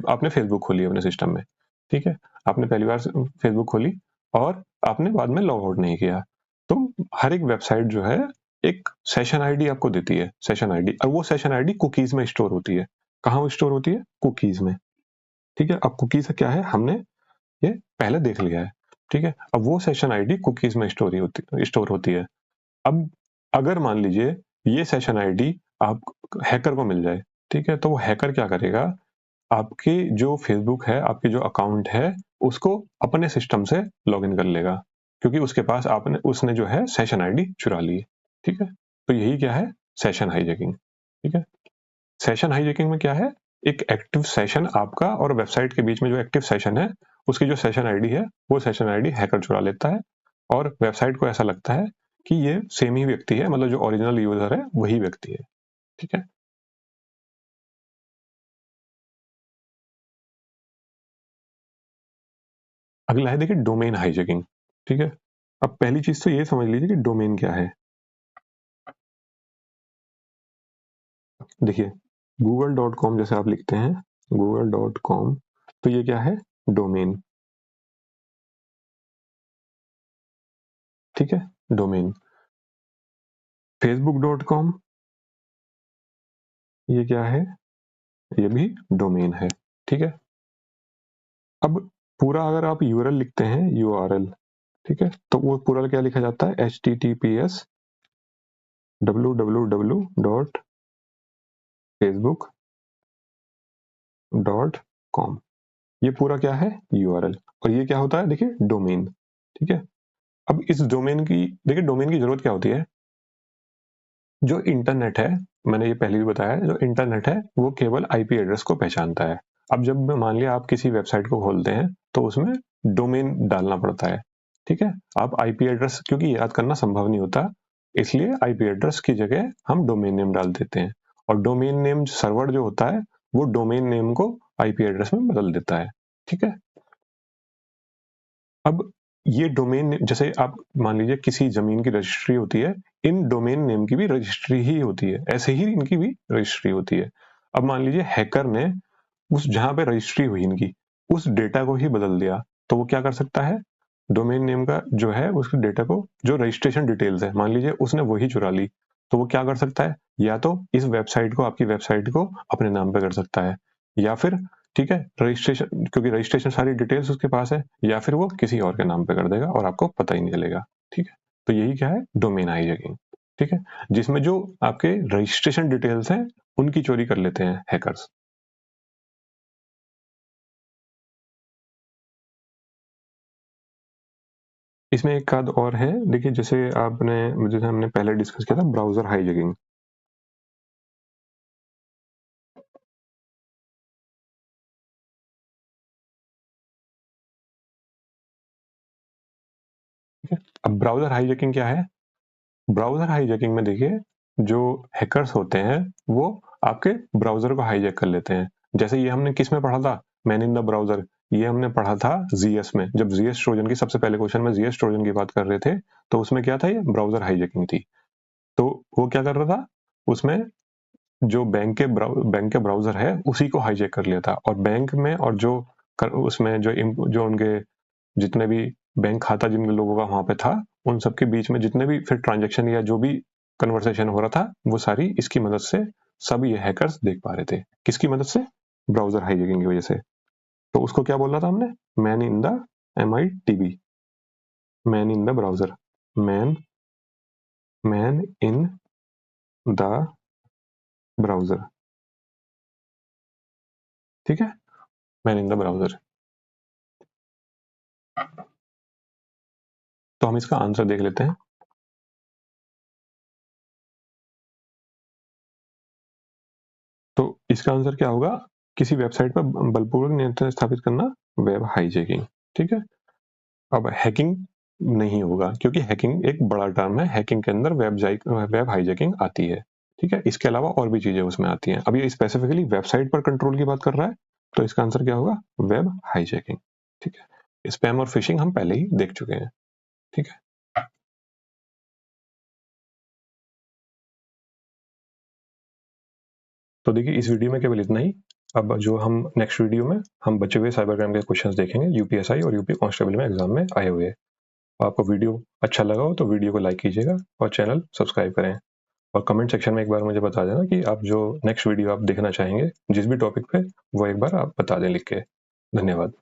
आपने फेसबुक खोली अपने सिस्टम में, ठीक है। आपने पहली बार फेसबुक खोली और आपने बाद में लॉग आउट नहीं किया, तो हर एक वेबसाइट जो है एक सेशन आईडी आपको देती है, सेशन आईडी, और वो सेशन आईडी कुकीज में स्टोर होती है। कहाँ स्टोर होती है, कुकीज में, ठीक है। अब कुकीज क्या है, हमने ये पहले देख लिया है, ठीक है। अब वो सेशन आईडी कुकीज में स्टोर होती है। अब अगर मान लीजिए ये सेशन आईडी आप हैकर को मिल जाए, ठीक है, तो वो हैकर क्या करेगा, आपकी जो फेसबुक है, आपकी जो अकाउंट है, उसको अपने सिस्टम से लॉगिन कर लेगा, क्योंकि उसके पास आपने उसने जो है सेशन आईडी चुरा ली है, ठीक है। तो यही क्या है, सेशन हाईजैकिंग, ठीक है। सेशन हाईजैकिंग में क्या है, एक एक्टिव सेशन आपका और वेबसाइट के बीच में जो एक्टिव सेशन है, उसकी जो सेशन आईडी है, वो सेशन आईडी हैकर चुरा लेता है, और वेबसाइट को ऐसा लगता है कि ये सेम ही व्यक्ति है, मतलब जो ओरिजिनल यूजर है वही व्यक्ति है, ठीक है। अगला है देखिए डोमेन हाईजैकिंग, ठीक है। अब पहली चीज तो ये समझ लीजिए कि डोमेन क्या है। देखिए google.com जैसे आप लिखते हैं google.com, तो ये क्या है, डोमेन, ठीक है, डोमेन। facebook.com, ये क्या है, ये भी डोमेन है, ठीक है। अब पूरा अगर आप यूआरएल लिखते हैं, यूआरएल, ठीक है, तो वो पूरा क्या लिखा जाता है, https www.facebook.com, ये पूरा क्या है, यूआरएल, और ये क्या होता है, देखिए डोमेन, ठीक है। अब इस डोमेन की, देखिए डोमेन की जरूरत क्या होती है, जो इंटरनेट है, मैंने ये पहले भी बताया, जो इंटरनेट है वो केवल आईपी एड्रेस को पहचानता है। अब जब मान लिया आप किसी वेबसाइट को खोलते हैं तो उसमें डोमेन डालना पड़ता है, ठीक है। आप आईपी एड्रेस क्योंकि याद करना संभव नहीं होता, इसलिए आईपी एड्रेस की जगह हम डोमेन नेम डाल देते हैं, और डोमेन नेम सर्वर जो होता है वो डोमेन नेम को आईपी एड्रेस में बदल देता है, ठीक है। अब ये डोमेन, जैसे आप मान लीजिए किसी जमीन की रजिस्ट्री होती है, इन डोमेन नेम की भी रजिस्ट्री ही होती है, ऐसे ही इनकी भी रजिस्ट्री होती है। अब मान लीजिए हैकर ने उस जहां पे रजिस्ट्री हुई इनकी, उस डेटा को ही बदल दिया, तो वो क्या कर सकता है, डोमेन नेम का जो है उसके डेटा को, जो रजिस्ट्रेशन डिटेल्स है, मान लीजिए उसने वही चुरा ली, तो वो क्या कर सकता है, या तो इस वेबसाइट को, आपकी वेबसाइट को अपने नाम पे कर सकता है, या फिर, ठीक है, रजिस्ट्रेशन, क्योंकि रजिस्ट्रेशन सारी डिटेल्स उसके पास है, या फिर वो किसी और के नाम पे कर देगा और आपको पता ही नहीं चलेगा, ठीक है। तो यही क्या है, डोमेन हाईजैकिंग, ठीक है, जिसमें जो आपके रजिस्ट्रेशन डिटेल्स हैं उनकी चोरी कर लेते हैं हैकर्स। इसमें एक आध और है, देखिए जैसे जैसे हमने पहले डिस्कस किया था ब्राउजर हाईजैकिंग, ठीक है। अब ब्राउजर हाईजैकिंग क्या है, ब्राउजर हाईजैकिंग में देखिए जो हैकर्स होते हैं वो आपके ब्राउजर को हाईजैक कर लेते हैं। जैसे ये हमने किस में पढ़ा था, मैन इन द ब्राउजर, ये हमने पढ़ा था जीएस में, जब जीएस ट्रोजन की सबसे पहले क्वेश्चन में जीएस ट्रोजन की बात कर रहे थे, तो उसमें क्या था, ये ब्राउजर हाईजैकिंग थी। तो वो क्या कर रहा था, उसमें जो बैंक के ब्राउजर है उसी को हाईजैक कर लिया था, और बैंक में, और उसमें जो उनके जितने भी बैंक खाता जिन लोगों का वहां पे था, उन सबके बीच में जितने भी फिर ट्रांजेक्शन या जो भी कन्वर्सेशन हो रहा था, वो सारी इसकी मदद से सब ये हैकर्स देख पा रहे थे, किसकी मदद से, ब्राउजर हाईजैकिंग की वजह से। तो उसको क्या बोलना था हमने? Man in the MITB, man in the browser, man man in the browser, ठीक है, मैन इन द ब्राउजर। तो हम इसका आंसर देख लेते हैं। तो इसका आंसर क्या होगा? किसी वेबसाइट पर बलपूर्वक नियंत्रण स्थापित करना, वेब हाईजैकिंग, ठीक है। अब हैकिंग नहीं होगा, क्योंकि हैकिंग एक बड़ा टर्म है, हैकिंग के अंदर वेब हाईजैकिंग आती है, ठीक है। इसके अलावा और भी चीजें उसमें आती हैं। अब ये स्पेसिफिकली वेबसाइट पर कंट्रोल की बात कर रहा है, तो इसका आंसर क्या होगा? वेब हाईजैकिंग, ठीक है। स्पैम और फिशिंग हम पहले ही देख चुके हैं, ठीक है। तो देखिए, इस वीडियो में केवल इतना ही। अब जो हम नेक्स्ट वीडियो में हम बचे हुए साइबर क्राइम के क्वेश्चंस देखेंगे, यूपीएसआई और यूपी कांस्टेबल में एग्जाम में आए हुए। आपको वीडियो अच्छा लगा हो तो वीडियो को लाइक कीजिएगा और चैनल सब्सक्राइब करें। और कमेंट सेक्शन में एक बार मुझे बता देना कि आप जो नेक्स्ट वीडियो आप देखना चाहेंगे जिस भी टॉपिक पे, वो एक बार आप बता दें लिख के। धन्यवाद।